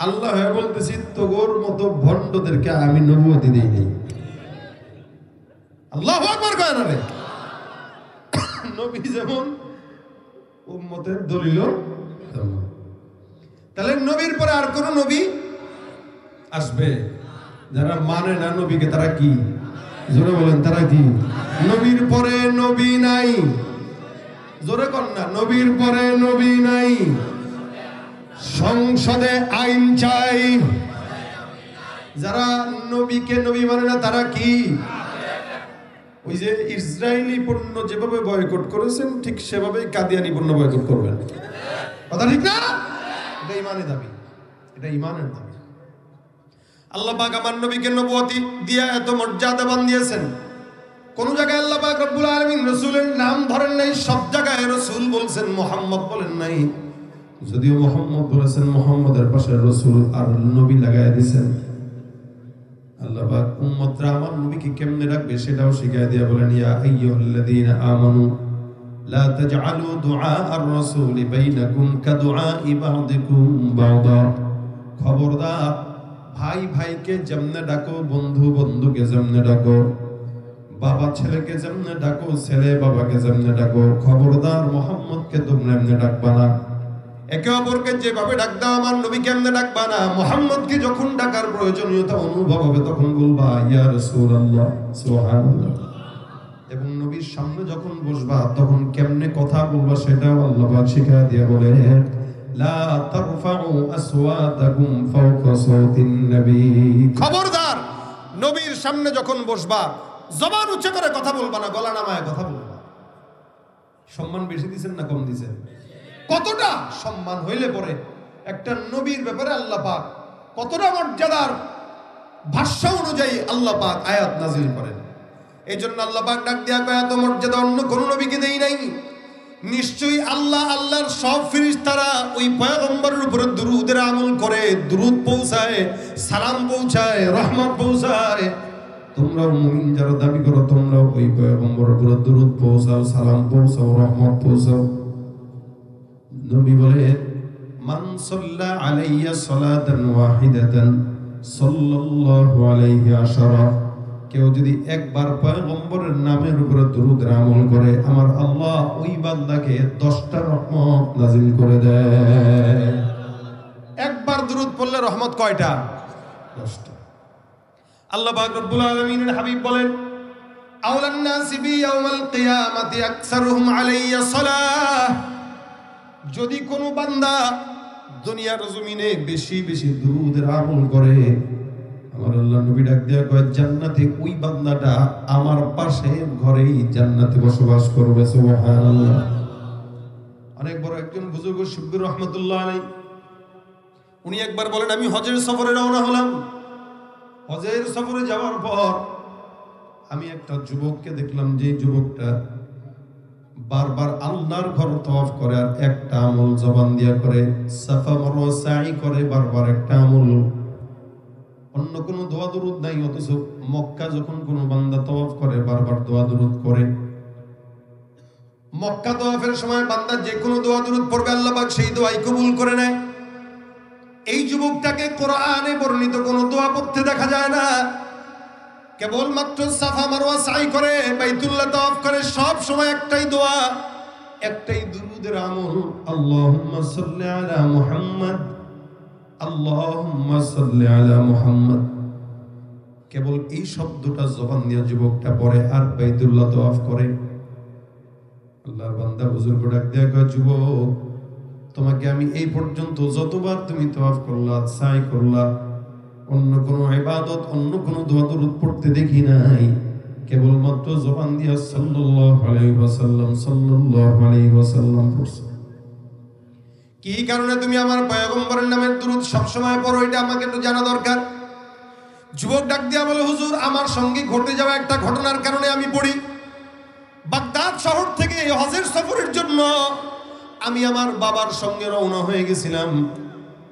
আল্লাহ হয়ে বলতেছি তোগোর মতো ভণ্ডদেরকে আমি নবুয়তি দেই নাই। আল্লাহু আকবার কয় না রে? নবী যেমন উম্মতের দলিল তেমন। তাহলে নবীর পরে আর কোন নবী আসবে? যারা মানে না নবীকে তারা কি? জোরে বলেন, তারা কি? নবীর পরে নবী নাই। জোরে কর না, নবীর পরে নবী নাই। সংসদে আইন চাই। যারা নবীকে নবী মানে না তারা কি? ওই যে ইসরায়েলি পণ্য যেভাবে বয়কট করেছেন, ঠিক সেভাবেই কাদিয়ানি পণ্য বয়কট করবেন। কথা ঠিক না? এটা ইমানের দাবি, এটা ইমানের দাবি। আল্লাহ পাক আমার নবীকে নবুয়তি দিয়া এত মর্যাদাবান দিয়েছেন। কোন জায়গায় আল্লাহ পাক রব্বুল আলামিন রাসূলের নাম ধরেন নাই, সব জায়গায় রাসূল বলছেন, মুহাম্মদ বলেন নাই। যদিও মুহাম্মদ বলেছেন, মুহাম্মদের পাশে রাসূল আর নবী লাগায় দিয়েছেন। আল্লাহ পাক উম্মতরা আমার নবীকে কেমনে রাখবে সেটাও শিখায় দিয়া বলেন, ইয়া আইয়ুহাল্লাযীনা আমানু লা তাজআলু দুআ আর রাসূলি বাইনাকুম কাদুআ বা'দিকুম বা'দা। খবরদার, ভাই ভাইকে যেমনে ডাকো, বন্ধু বন্ধুকে যেমনে ডাকো, বাবা ছেলেকে যেমনে ডাকো, ছেলে বাবাকে যেমনে ডাকো, খবরদার মুহাম্মদকে তোমরা এমনি ডাকবা না। একে অপরকে যেভাবে ডাক দাও আমার নবীকে এমনি ডাকবা না। মুহাম্মদকে যখন ডাকার প্রয়োজনীয়তা অনুভব হবে তখন বলবা ইয়া রাসূলুল্লাহ, সুবহানাল্লাহ। এবং নবীর সামনে যখন বসবা তখন কেমনে কথা বলবা সেটাও আল্লাহ পাক শিখিয়ে দিয়ে বলে লা তারফাউ আসওয়াতাকুম ফাওকা সাওতিন নবী। খবরদার, নবীর সামনে যখন বসবা জবান উচ্চ করে কথা বলবা না, গলা নামায় কথা বলবা। সম্মান বেশি দিবেন না কম দিবেন? কতটা সম্মান হইলে পরে একটা নবীর ব্যাপারে আল্লাহ পাক কতটা মর্যাদার ভাষা অনুযায়ী আল্লাহ পাক আয়াত নাযিল করেন। এই জন্য আল্লাহ পাক ডাক দিয়া কয় এত মর্যাদা অন্য কোন নবীকে দেই নাই। নিশ্চয়ই আল্লাহ আল্লাহর সব ফেরেশতারা ওই পয়গম্বরের উপরে দুরূদের আমল করে, দুরূদ পৌঁছায়, সালাম পৌঁছায়, রহমত পৌঁছায়। তোমরাও মুমিন যারা দাবি করো তোমরাও ওই পয়গম্বরের উপরে দুরূদ পৌঁছাও, সালাম পৌঁছাও, রহমত পৌঁছাও। নবী বলে মান সাল্লা আলাইয়া সালাতান ওয়াহিদাতান সাল্লাল্লাহু আলাইহি আশারা। কেউ যদি একবার পয়গম্বরের নামের উপরে দুরূদের আমল করে আমার আল্লাহ ওই বান্দাকে 10টা রহমত নাযিল করে দেয়। একবার দুরূদ পড়লে রহমত কয়টা? 10টা। আল্লাহ পাক রব্বুল আলামিনের হাবিব বলেন আওলান নাসি বি ইয়াউমাল কিয়ামাতি আকসারুহুম আলাইয়া সালাহ। যদি কোনো বান্দা দুনিয়ার জমিনে বেশি বেশি দুরূদের আমল করে আমার আল্লাহ নবী ডাক দিয়া কয় জান্নাতে ওই বান্দাটা আমার পাশে ঘরেই জান্নাতে বসবাস করবে। সুবহানাল্লাহ। অনেক বড় একজন বুজুর্গ শিববীর রহমাতুল্লাহ আলাইহি উনি একবার বলেন আমি হজের সফরে রওনা হলাম। হজের সফরে যাওয়ার পর আমি একটা যুবককে দেখলাম, যে যুবকটা বারবার আল্লাহর ঘর তওয়াফ করে আর একটা আমল জবান দিয়া করে, সাফা মারওয়া সাই করে, বারবার একটা আমল, অন্য কোনো দোয়া দুরূদ নাই। অথচ মক্কা যখন কোনো বান্দা তওয়াফ করে বারবার দোয়া দুরূদ করে। মক্কা তওয়াফের সময় বান্দা যে কোনো দোয়া দুরূদ পড়বে আল্লাহ পাক সেই দোয়াই কবুল করে নেয়। এই যুবকটাকে কোরআনে বর্ণিত কোনো দোয়া পড়তে দেখা যায় না, কেবল মাত্র সাফা মারওয়া সাই করে, বাইতুল্লাহ তওয়াফ করে, সব সময় একটাই দোয়া, একটাই দুরূদের আমল, আল্লাহুম্মা সাল্লি আলা মুহাম্মদ, আল্লাহুম্মা সাল্লি আলা মুহাম্মদ। কেবল এই শব্দটা জবান দিয়ে যুবকটা পড়ে আর বাইতুল্লাহ তওয়াফ করে। আল্লাহর বান্দা বুজুর্গ ডাক দেয়া কয় যুবক, তোমাকে আমি এই পর্যন্ত যতবার তুমি তওয়াফ করলা, সাই করলা, অন্য কোনো ইবাদত, অন্য কোনো দোয়া দুরূদ পড়তে দেখি নাই, কেবলমাত্র জবান দিয়া সাল্লাল্লাহু আলাইহি ওয়াসাল্লাম সাল্লাল্লাহু আলাইহি ওয়াসাল্লাম পড়ছো। কি কারণে তুমি আমার পয়গম্বরের নামের দুরূদ সব সময় পড়ো, এটা আমাকে একটু জানা দরকার। যুবক ডাক দিয়া বলে হুজুর আমার সঙ্গে ঘটে যাওয়া একটা ঘটনার কারণে আমি পড়ি। বাগদাদ শহর থেকে হজের সফরের জন্য আমি আমার বাবার সঙ্গে রওনা হয়ে গেছিলাম।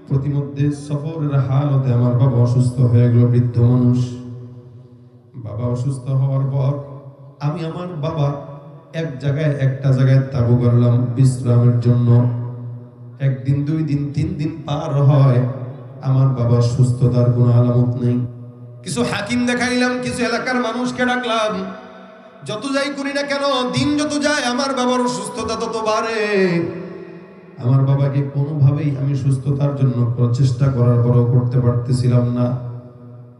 প্রতিমধ্যে সফরের হালতে আমার বাবা অসুস্থ হয়ে গেল, বৃদ্ধ মানুষ। বাবা অসুস্থ হওয়ার পর আমি আমার বাবা একটা জায়গায় তাবু করলাম বিশ্রামের জন্য। একদিন, 2 দিন, 3 দিন পার হয়, আমার বাবার সুস্থতার কোনো আলামত নেই। কিছু হাকিম দেখাইলাম, কিছু এলাকার মানুষকে ডাকলাম, যত যাই করি না কেন দিন যত যায় আমার বাবার অসুস্থতা তত বাড়ে। আমার বাবাকে কোনোভাবেই আমি সুস্থতার জন্য প্রচেষ্টা করার পরও করতে পারতেছিলাম না।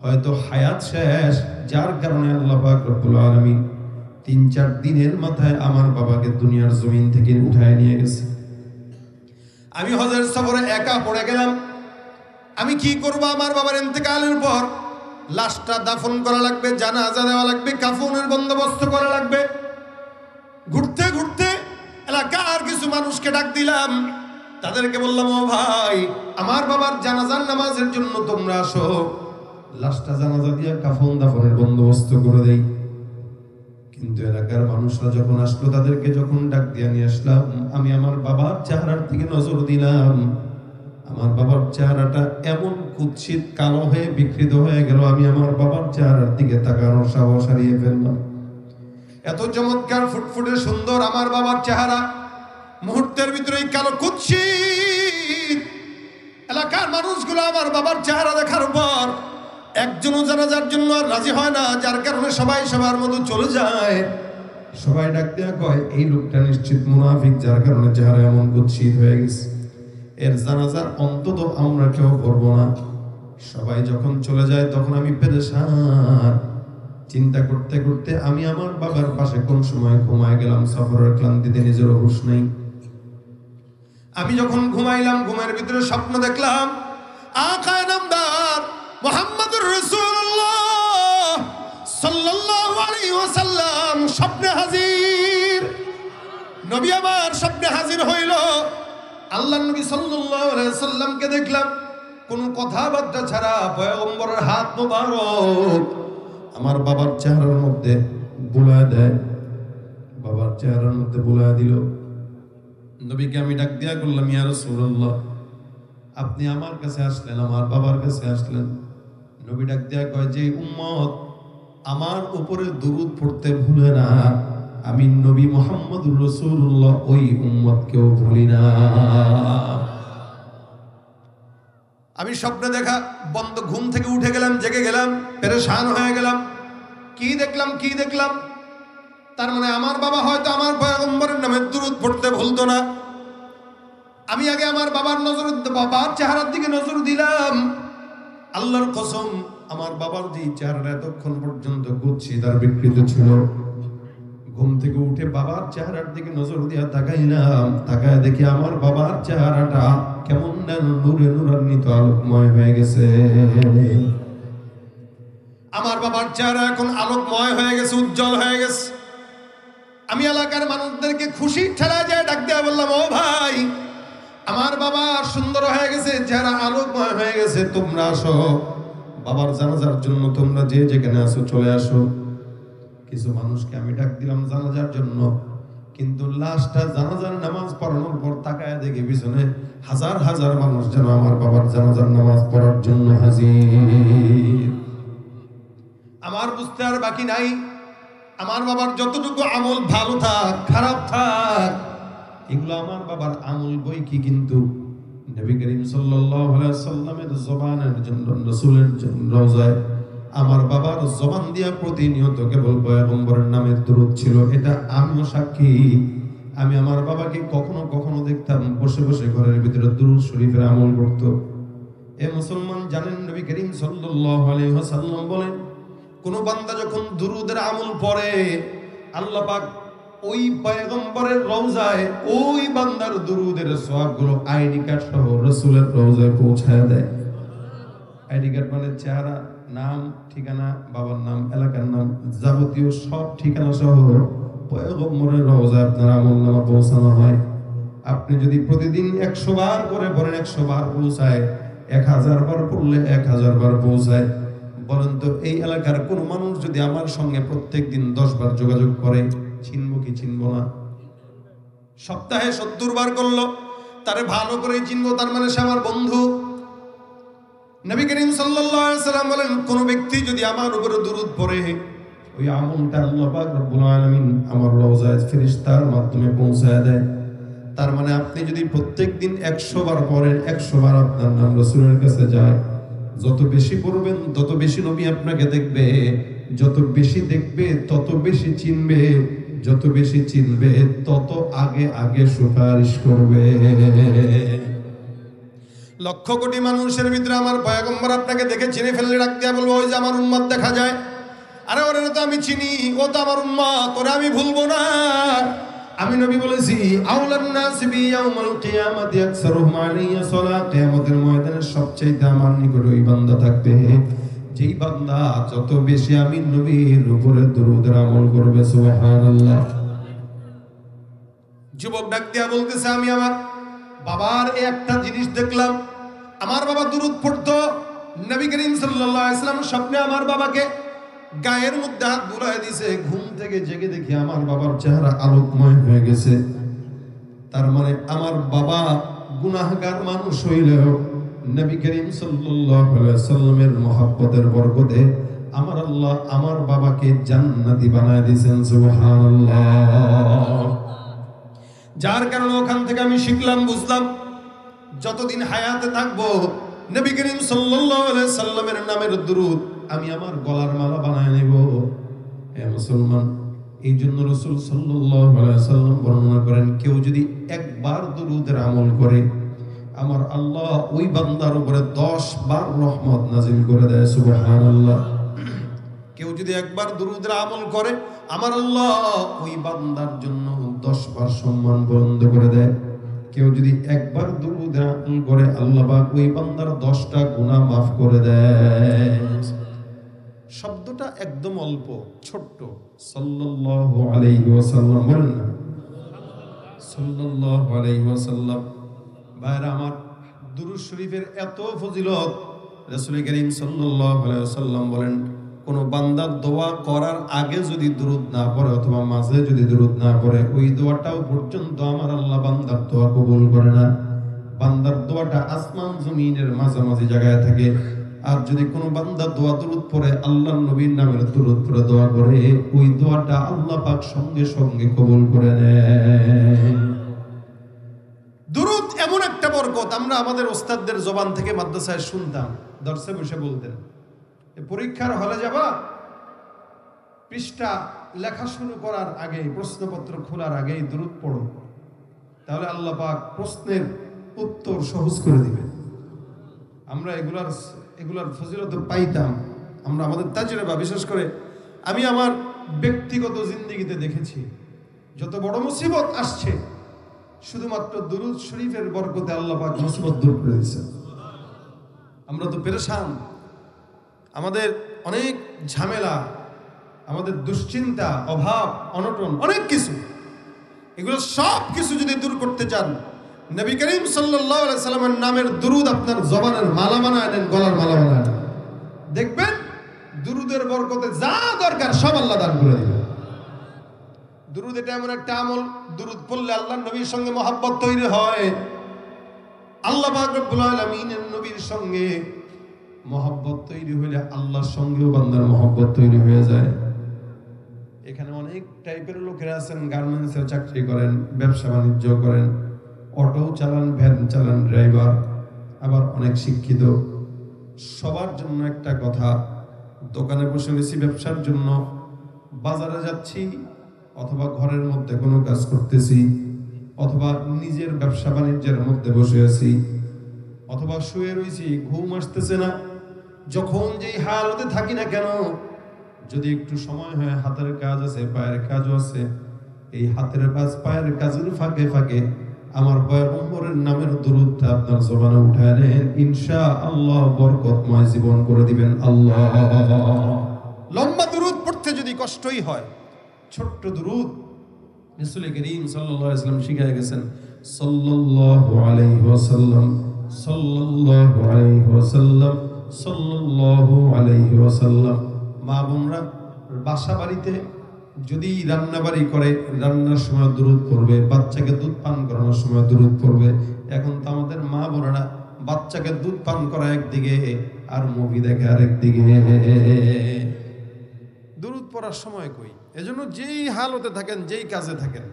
হয়তো হায়াত শেষ, যার কারণে আল্লাহ পাক রব্বুল আলামিন 3-4 দিনের মাথায় আমার বাবাকে দুনিয়ার জমিন থেকে উঠায় নিয়ে গেছে। আমি হজের সফরে একা পড়ে গেলাম। আমি কি করব? আমার বাবার ইন্তেকালের পর লাশটা দাফন করা লাগবে, জানাজা দেওয়া লাগবে, কাফনের বন্দোবস্ত করা লাগবে। ঘুরতে ঘুরতে এলাকার কিছু মানুষকে ডাক দিলাম, তাদেরকে বললাম ও ভাই আমার বাবার জানাজার নামাজের জন্য তোমরা আসো, লাশটা জানাজা দিয়ে কাফন দাফনের বন্দোবস্ত করে দেই। কিন্তু এলাকার মানুষরা যখন আসলো, তাদেরকে যখন ডাক দিয়ে নিয়ে আসলাম, আমি আমার বাবার চেহারার দিকে নজর দিলাম। আমার বাবার চেহারাটা এমন কুৎসিত কালো হয়ে বিকৃত হয়ে গেল, আমি আমার বাবার চেহারার দিকে তাকানোর সাহস হারিয়ে ফেললাম। এত চমৎকার ফুটফুটে সুন্দর আমার বাবার চেহারা, মুহূর্তের ভিতরেই কালো কুৎসিত। এলাকার মানুষগুলো আমার বাবার চেহারা দেখার পর একজনও জানাজার জন্য আর রাজি হয় না, যার কারণে সবাই সবার মতো চলে যায়। সবাই ডাক দেয়া কয় এই লোকটা নিশ্চিত মুনাফিক, যার কারণে চেহারা এমন কুৎসিত হয়ে গেছে, এর জানাজার অন্তত আমরা কেউ করবো না। সবাই যখন চলে যায় তখন আমি পেরেশান, চিন্তা করতে করতে আমি আমার বাবার পাশে কোন সময় ঘুমায় গেলাম। সফরের ক্লান্তিতে নিজের হুঁশ নেই। আমি যখন ঘুমাইলাম, ঘুমের ভিতরে স্বপ্ন দেখলাম আকা নামদার মুহাম্মদুর রাসূলুল্লাহ সাল্লাল্লাহু আলাইহি ওয়াসাল্লাম স্বপ্নে হাজির। নবী আমার স্বপ্নে হাজির হইল। আল্লাহর নবী সাল্লাল্লাহু আলাইহি ওয়াসাল্লামকে দেখলাম কোনো কথাবার্তা ছাড়া পয়গম্বরের হাত মোবারক আমার বাবার চেহারার মধ্যে বুলায় দেয়। বাবার চেহারার মধ্যে বুলায় দিল। নবীকে আমি ডাক দিয়া করলাম, ইয়া রাসূলুল্লাহ, আপনি আমার কাছে আসলেন, আমার বাবার কাছে আসলেন। নবী ডাক দিয়া কয় যে উম্মত আমার উপরে দুরূদ পড়তে ভুলে না, আমি নবী মুহাম্মদুর রাসূলুল্লাহ ওই উম্মতকেও ভুলি না। আমি স্বপ্নে দেখা বন্ধ, ঘুম থেকে উঠে গেলাম, জেগে গেলাম, পেরেশান হয়ে গেলাম। কি দেখলাম? তার মানে আমার বাবা হয়তো আমার পয়গম্বরের নামে দুরূদ পড়তে ভুলতো না। আমি আগে আমার বাবার চেহারার দিকে নজর দিলাম। আল্লাহর কসম, আমার বাবার যে চেহারাটা এতক্ষণ পর্যন্ত কুৎসিত আর বিকৃত ছিল, ঘুম থেকে উঠে বাবার চেহারার দিকে নজর দিয়া তাকাইলাম। তাকায় দেখি আমার বাবার চেহারাটা কেমন নূরে নূরান্বিত আলোকময় হয়ে গেছে। আমার বাবার চেহারা এখন আলোকময় হয়ে গেছে, উজ্জ্বল হয়ে গেছে। আমি এলাকার মানুষদেরকে খুশি ঠেলায় যায় ডাক দেয়া বললাম, ও ভাই, আমার বাবা সুন্দর হয়ে গেছে, চেহারা আলোকময় হয়ে গেছে, তোমরা আসো বাবার জানাজার জন্য, তোমরা যে যেখানে আসো চলে আসো। কিছু মানুষকে আমি ডাক দিলাম জানাজার জন্য, কিন্তু লাশটা জানাজার নামাজ পড়ানোর পর তাকায় দেখি পিছনে হাজার হাজার মানুষ যেন আমার বাবার জানাজার নামাজ পড়ার জন্য হাজির। আমার বুঝতে আর বাকি নাই, আমার বাবার যতটুকু আমল ভালো থাক খারাপ থাক, এগুলো আমার বাবার আমল বই কি, কিন্তু নবী করিম সাল্লাল্লাহু আলাইহি ওয়াসাল্লামের জবানের জন্য, রাসূলের রওজায় আমার বাবার জবান দিয়া প্রতিনিয়ত কেবল পয়গম্বরের নামের দুরূদ ছিল। এটা আমিও সাক্ষী। আমি আমার বাবাকে কখনো কখনো দেখতাম বসে বসে ঘরের ভিতরে দুরূদ শরীফের আমল করত। এ মুসলমান জানেন, নবী করিম সাল্লাল্লাহু আলাইহি ওয়াসাল্লাম বলেন, কোন বান্দা যখন দুরূদের আমল পড়ে, আল্লাহ পাক ওই পয়গম্বরের রওজায় ওই বান্দার দুরূদের সওয়াবগুলো আইডি কার্ড সহ রাসূলের রওজায় পৌঁছায় দেয়। আইডি কার্ড মানে চেহারা, নাম, ঠিকানা, বাবার নাম, এলাকার নাম, যাবতীয় সব ঠিকানা সহ পয়গম্বরের রওজায় আপনার আমলনামা পৌঁছানো হয়। আপনি যদি প্রতিদিন 100 বার করে পড়েন 100 বার পৌঁছায়, 1000 বার পড়লে 1000 বার পৌঁছায়। বলেন তো, এই এলাকার কোন মানুষ যদি আমার সঙ্গে প্রত্যেকদিন 10 বার যোগাযোগ করে, চিনবো কি চিনবো না? সপ্তাহে 70 বার করলো, তারে ভালো করে চিনবো, তার মানে সে আমার বন্ধু। নবী করিম সাল্লাল্লাহু আলাইহি ওয়াসাল্লাম বলেন, কোন ব্যক্তি যদি আমার উপরে দুরূদ পড়ে, ওই আমলটা আল্লাহ পাক রব্বুল আলামিন আমার রওজায় ফেরেশতার মাধ্যমে পৌঁছায় দেয়। তার মানে আপনি যদি প্রত্যেকদিন 100 বার পড়েন, 100 বার আপনার নাম রাসূলের কাছে যায়। যত বেশি পড়বেন তত বেশি নবী আপনাকে দেখবে, যত বেশি দেখবে তত বেশি চিনবে, যত বেশি চিনবে তত আগে আগে সুপারিশ করবে। লক্ষ কোটি মানুষের ভিতরে আমার পয়গম্বর আপনাকে দেখে চিনে ফেললে ডাক দিয়া বলবো, ওই যে আমার উম্মত দেখা যায়, আরে ওরে তো আমি চিনি, ও তো আমার উম্মত, ওরে আমি ভুলবো না। আমি নবী বলেছি, আউলান নাস বি ইয়াউমুল কিয়ামাতি আকসারুহুম আলাইয়া সালাত, কিয়ামতের ময়দানে সবচেয়ে আমার নিকট ওই বান্দা থাকবে যেই বান্দা যত বেশি আমি নবীর উপরে দরুদের আমল করবে। সুবহানাল্লাহ। যুবক ডাক দিয়া বলতেছে, আমি আমার বাবার একটা জিনিস দেখলাম, আমার বাবা দুরূদ পড়তো। নবী করিম সাল্লাল্লাহু আলাইহি ওয়াসাল্লাম স্বপ্নে আমার বাবাকে গায়ের মধ্যে হাত বুলায় দিছে। ঘুম থেকে জেগে দেখি আমার বাবার চেহারা আলোকময় হয়ে গেছে। তার মানে আমার বাবা গুনাহগার মানুষ হইলেও নবী করিম সাল্লাল্লাহু আলাইহি ওয়াসাল্লামের মহব্বতের বরকতে আমার আল্লাহ আমার বাবাকে জান্নাতি বানায় দিয়েছেন। সুবহানাল্লাহ। যার কারণে ওখান থেকে আমি শিখলাম, বুঝলাম, যতদিন হায়াতে থাকবো নবী করিম সাল্লাল্লাহু আলাইহি সাল্লামের নামের দুরূদ আমি আমার গলার মালা বানায় নেব। হে মুসলমান, এই জন্য রাসূল সাল্লাল্লাহু আলাইহি সাল্লাম বর্ণনা করেন, কেউ যদি একবার দুরূদের আমল করে আমার আল্লাহ ওই বান্দার উপরে 10 বার রহমত নাজিল করে দেয়। সুবহানাল্লাহ। কেউ যদি একবার দুরূদের আমল করে আমার আল্লাহ ওই বান্দার জন্য 10 বার সম্মান বন্ধ করে দেয়। কেউ যদি একবার দুরূদের আমল করে আল্লাহ পাক ওই বান্দার 10টা গুনাহ মাফ করে দেয়। শব্দটা একদম অল্প, ছোট্ট, সাল্লাল্লাহু আলাইহি ওয়াসাল্লাম বলেন না, সাল্লাল্লাহু আলাইহি ওয়াসাল্লাম। ভাইরা আমার, দুরূদ শরীফের এত ফজিলত, রাসূল করিম সাল্লাল্লাহু আলাইহি ওয়াসাল্লাম বলেন, কোন বান্দার দোয়া করার আগে যদি দুরূদ না পড়ে অথবা মাঝে যদি দুরূদ না পড়ে, ওই দোয়াটাও পর্যন্ত আমার আল্লাহ বান্দার দোয়া কবুল করে না। বান্দার দোয়াটা আসমান জমিনের মাঝামাঝি জায়গায় থাকে। আর যদি কোনো বান্দা দোয়া দুরূদ পড়ে, আল্লাহর নবীর নামের দুরূদ পড়ে দোয়া করে, ওই দোয়াটা আল্লাহ পাক সঙ্গে সঙ্গে কবুল করে নেয়। দুরূদ এমন একটা বরকত, আমরা আমাদের ওস্তাদদের জবান থেকে মাদ্রাসায় শুনতাম, দর্শে বসে বলতেন, পরীক্ষার হলে যাবা, পৃষ্ঠা লেখা শুরু করার আগে, প্রশ্নপত্র খোলার আগেই দুরূদ পড়ো, তাহলে আল্লাহ পাক প্রশ্নের উত্তর সহজ করে দিবেন। আমরা এগুলার ফজিলত পাইতাম। আমরা আমাদের তাজরিবা, বিশেষ করে আমি আমার ব্যক্তিগত জিন্দেগিতে দেখেছি, যত বড় মুসিবত আসছে শুধুমাত্র দুরূদ শরীফের বরকতে আল্লাহ পাক মুসিবত দূর করে দিয়েছেন। আমরা তো পেরেশান, আমাদের অনেক ঝামেলা, আমাদের দুশ্চিন্তা, অভাব, অনটন, অনেক কিছু, এগুলো সব কিছু যদি দূর করতে চান, নবী করিম সাল্লাল্লাহু আলাইহি সাল্লামের নামের দুরূদ আপনার জবানের মালা বানায় নেন, গলার মালা বানায় নেন, দেখবেন দুরূদের বরকতে যা দরকার সব আল্লাহ দান করে দিবেন। দুরূদ এটা এমন একটা আমল, দুরূদ পড়লে আল্লাহর নবীর সঙ্গে মহব্বত তৈরি হয়। আল্লাহ পাক রব্বুল আলামিনের নবীর সঙ্গে মহব্বত তৈরি হলে আল্লাহর সঙ্গেও বান্দার মহব্বত তৈরি হয়ে যায়। এখানে অনেক টাইপের লোকেরা আছেন, গার্মেন্টসে চাকরি করেন, ব্যবসা বাণিজ্য করেন, অটো চালান, ভ্যান চালান, ড্রাইভার, আবার অনেক শিক্ষিত। সবার জন্য একটা কথা, দোকানে বসে রয়েছি ব্যবসার জন্য, বাজারে যাচ্ছি, অথবা ঘরের মধ্যে কোনো কাজ করতেছি, অথবা নিজের ব্যবসা বাণিজ্যের মধ্যে বসে আছি, অথবা শুয়ে রয়েছি, ঘুম আসতেছে না, যখন যেই হালতে থাকি না কেন, যদি একটু সময় হয়, হাতের কাজ আছে, পায়ের কাজও আছে, এই হাতের কাজ পায়ের কাজের ফাঁকে ফাঁকে আমার পয়গম্বরের নামের দুরূদটা আপনার জবানে উঠায় নেন, ইনশাআল্লাহ বরকতময় জীবন করে দিবেন আল্লাহ। লম্বা দুরূদ পড়তে যদি কষ্টই হয়, ছোট্ট দুরূদ রাসূল করিম সাল্লাল্লাহু আলাইহি ওয়াসাল্লাম শিখিয়ে গেছেন, সাল্লাল্লাহু আলাইহি ওয়াসাল্লাম, সাল্লাল্লাহু আলাইহি ওয়াসাল্লাম, সাল্লাল্লাহু আলাইহি ওয়াসাল্লাম। মা বোনরা বাসা বাড়িতে যদি রান্নাবাড়ি করে, রান্নার সময় দুরূদ পড়বে, বাচ্চাকে দুধ পান করানোর সময় দুরূদ পড়বে। এখন তো আমাদের মা বোনেরা বাচ্চাকে দুধ পান করা একদিকে আর মুভি দেখে আরেকদিকে, দুরূদ পড়ার সময় কই। এজন্য যেই হালতে থাকেন, যেই কাজে থাকেন,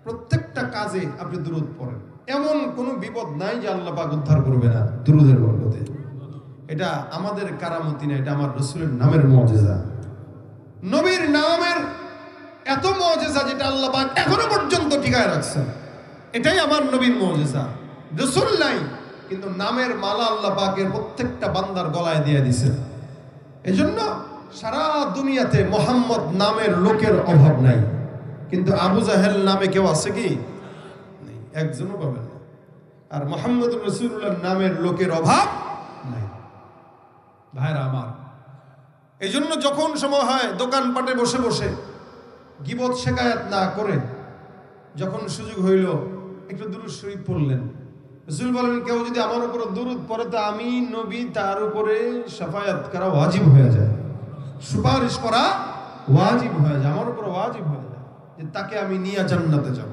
প্রত্যেকটা কাজে আপনি দুরূদ পড়েন। এমন কোনো বিপদ নাই যে আল্লাহ পাক উদ্ধার করবে না দুরূদের বরকতে। এটা আমাদের কারামতি না, এটা আমার রাসূলের নামের মুজিজা। নবীর নামের এত মুজিজা যেটা আল্লাহ পাক এখনো পর্যন্ত টিকায় রাখছেন, এটাই আমার নবীর মুজিজা। রাসূল নাই, কিন্তু নামের মালা আল্লাহ পাকের প্রত্যেকটা বান্দার গলায় দিয়ে দিয়েছেন। এজন্য সারা দুনিয়াতে মুহাম্মদ নামের লোকের অভাব নাই, কিন্তু আবু জাহেল নামে কেউ আছে কি? নেই, একজনও পাবেন না। আর মুহাম্মদুর রাসূলুল্লাহর নামের লোকের অভাব নাই। ভাইরা আমার, এই জন্য যখন সময় হয় দোকানপাটে বসে বসে গীবত শিকায়াত না করে, যখন সুযোগ হইল একটু দুরূদ শরীফ পড়লেন। রাসূল বলেন, কেউ যদি আমার উপর দুরূদ পড়ে তো আমি নবী তার উপরে শাফায়াত করা ওয়াজিব হয়ে যায়, সুপারিশ করা ওয়াজিব হয়ে যায়, আমার উপর ওয়াজিব হয়ে যায় যে তাকে আমি নিয়ে জান্নাতে যাব।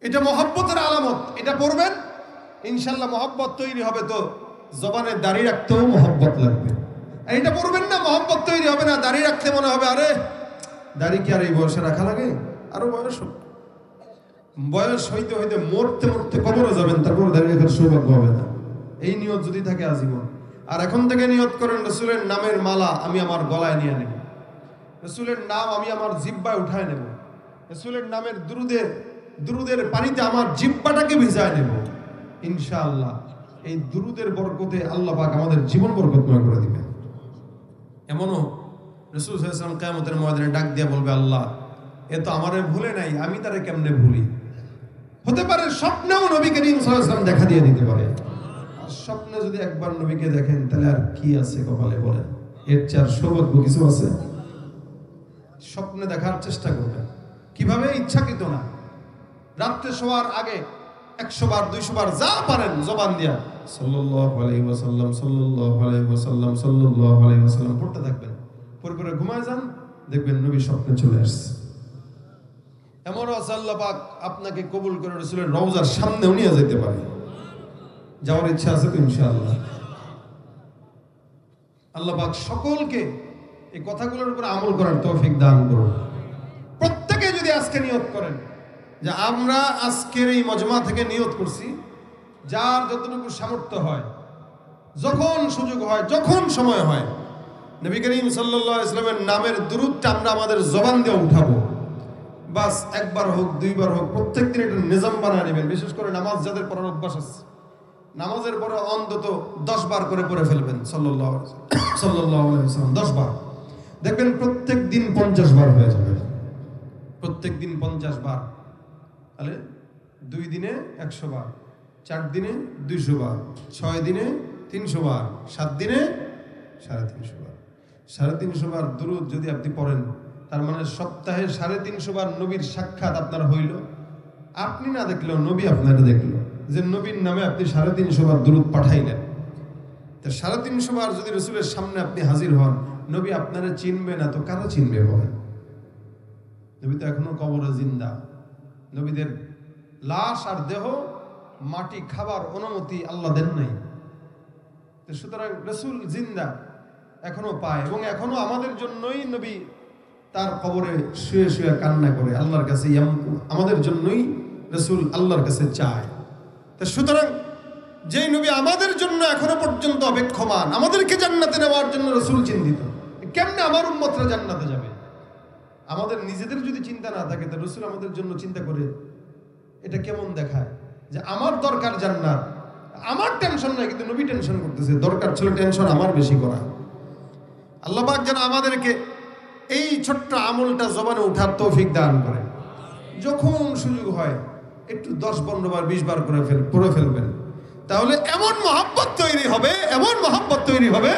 এটা মহব্বতের আলামত। এটা পড়বেন, ইনশাআল্লাহ মহব্বত তৈরি হবে। তো জবানে দাড়ি রাখতেও মহব্বত লাগবে। আর এটা পড়বেন না, মহব্বত তৈরি হবে না। দাড়ি রাখতে মনে হবে, আরে দাড়ি কি আর এই বয়সে রাখা লাগে, আরো বয়স হোক। বয়স হইতে হইতে মরতে মরতে কবরে যাবেন, তারপর দাঁড়িয়ে রাখার সৌভাগ্য হবে না। এই নিয়ত যদি থাকে আজীবন। আর এখন থেকে নিয়ত করেন, রাসূলের নামের মালা আমি আমার গলায় নিয়ে নেব, রাসূলের নাম আমি আমার জিহ্বায় উঠায় নেব, রাসূলের নামের দুরুদের পানিতে আমার জিহ্বাটাকে ভিজায় নেব। ইনশাআল্লাহ এই দুরুদের বরকতে আল্লাহ পাক আমাদের জীবন বরকতময় করে দিবেন। এমনও রাসূল সাল্লাল্লাহু আলাইহি ওয়াসাল্লাম কিয়ামতের ময়দানে ডাক দিয়ে বলবে, আল্লাহ এ তো আমারে ভুলে নাই, আমি তারে কেমনে ভুলি। হতে পারে স্বপ্নেও নবী করিম সাল্লাল্লাহু আলাইহি ওয়াসাল্লাম দেখা দিয়ে দিতে পারে। আর স্বপ্নে যদি একবার নবীকে দেখেন তাহলে আর কি আছে কপালে বলেন, এর চেয়ে সৌভাগ্য কিছু আছে? স্বপ্নে দেখার চেষ্টা করবেন, কিভাবে? ইচ্ছাকৃত না, রাত্রে শোয়ার আগে 100 বার 200 বার যা পারেন জবান দিয়া সাল্লাল্লাহু আলাইহি ওয়াসাল্লাম সাল্লাল্লাহু আলাইহি ওয়াসাল্লাম সাল্লাল্লাহু আলাইহি ওয়াসাল্লাম পড়তে থাকবেন। পরে পরে ঘুমায় যান, দেখবেন নবী স্বপ্নে চলে আসছে। এমনও আছে আল্লাহ পাক আপনাকে কবুল করে রাসূলের রওজার সামনেও নিয়ে যেতে পারে। যাওয়ার ইচ্ছা আছে তো ইনশাআল্লাহ। আল্লাহ পাক সকলকে এই কথাগুলোর উপর আমল করার তৌফিক দান করুন। প্রত্যেকে যদি আজকে নিয়ত করেন যে আমরা আজকের এই মজমা থেকে নিয়ত করছি, যার যতটুকু সামর্থ্য হয়, যখন সুযোগ হয়, যখন সময় হয়, নবী করিম সাল্লাল্লাহু আলাইহি ওয়াসাল্লামের নামের দুরূদটা আমরা আমাদের জবান দিয়ে উঠাবো। বাস একবার হোক 2 বার হোক প্রত্যেকদিন একটা নিজাম বানায় নেবেন। বিশেষ করে নামাজ যাদের পড়ার অভ্যাস আছে, নামাজের পরে অন্তত 10 বার করে পড়ে ফেলবেন সাল্লাল্লাহু আলাইহি ওয়াসাল্লাম 10 বার। দেখবেন প্রত্যেক দিন 50 বার হয়ে যাবে। প্রত্যেক দিন 50 বার, তাহলে 2 দিনে 100 বার, 4 দিনে 200 বার, 6 দিনে 300 বার, 7 দিনে 350 বার। 350 বার দুরূদ যদি আপনি পড়েন, তার মানে সপ্তাহে 350 বার নবীর সাক্ষাৎ আপনার হইল। আপনি না দেখলেও নবী আপনাকে দেখলো, যে নবীর নামে আপনি 350 বার দুরূদ পাঠাইলেন। তো 350 বার যদি রাসূলের সামনে আপনি হাজির হন, নবী আপনারা চিনবে না তো কারা চিনবে বলেন? নবী তো এখনো কবরে জিন্দা। নবীদের লাশ আর দেহ মাটি খাবার অনুমতি আল্লাহ দেন নাই। তো সুতরাং রাসূল জিন্দা, এখনো পায়, এবং এখনো আমাদের জন্যই নবী তার কবরে শুয়ে শুয়ে কান্না করে আল্লাহর কাছে, আমাদের জন্যই রাসূল আল্লাহর কাছে চায়। তা সুতরাং যেই নবী আমাদের জন্য এখনো পর্যন্ত অপেক্ষমান, আমাদেরকে জান্নাতে নেওয়ার জন্য রাসূল চিন্তিত, কেমনে আমার উম্মতরা জান্নাতে যাবে? আমাদের নিজেদের যদি চিন্তা না থাকে, তা রাসূল আমাদের জন্য চিন্তা করে, এটা কেমন দেখায় যে আমার দরকার জান্নাত, আমার টেনশন নাই, কিন্তু নবী টেনশন করতেছে। দরকার ছিল টেনশন আমার বেশি করা। আল্লাহ পাক যেন আমাদেরকে এই ছোট্ট আমলটা জবানে উঠার তৌফিক দান করে। যখন সুযোগ হয় একটু 10-15 বার 20 বার করে পড়ে ফেলবেন, তাহলে এমন মহব্বত তৈরি হবে, এমন মহব্বত তৈরি হবে,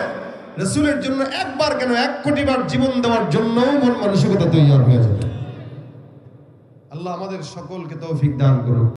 রাসূলের জন্য একবার কেন 1 কোটি বার জীবন দেওয়ার জন্য মন মানসিকতা তৈরি হয়ে যাবে। আল্লাহ আমাদের সকলকে তৌফিক দান করুন।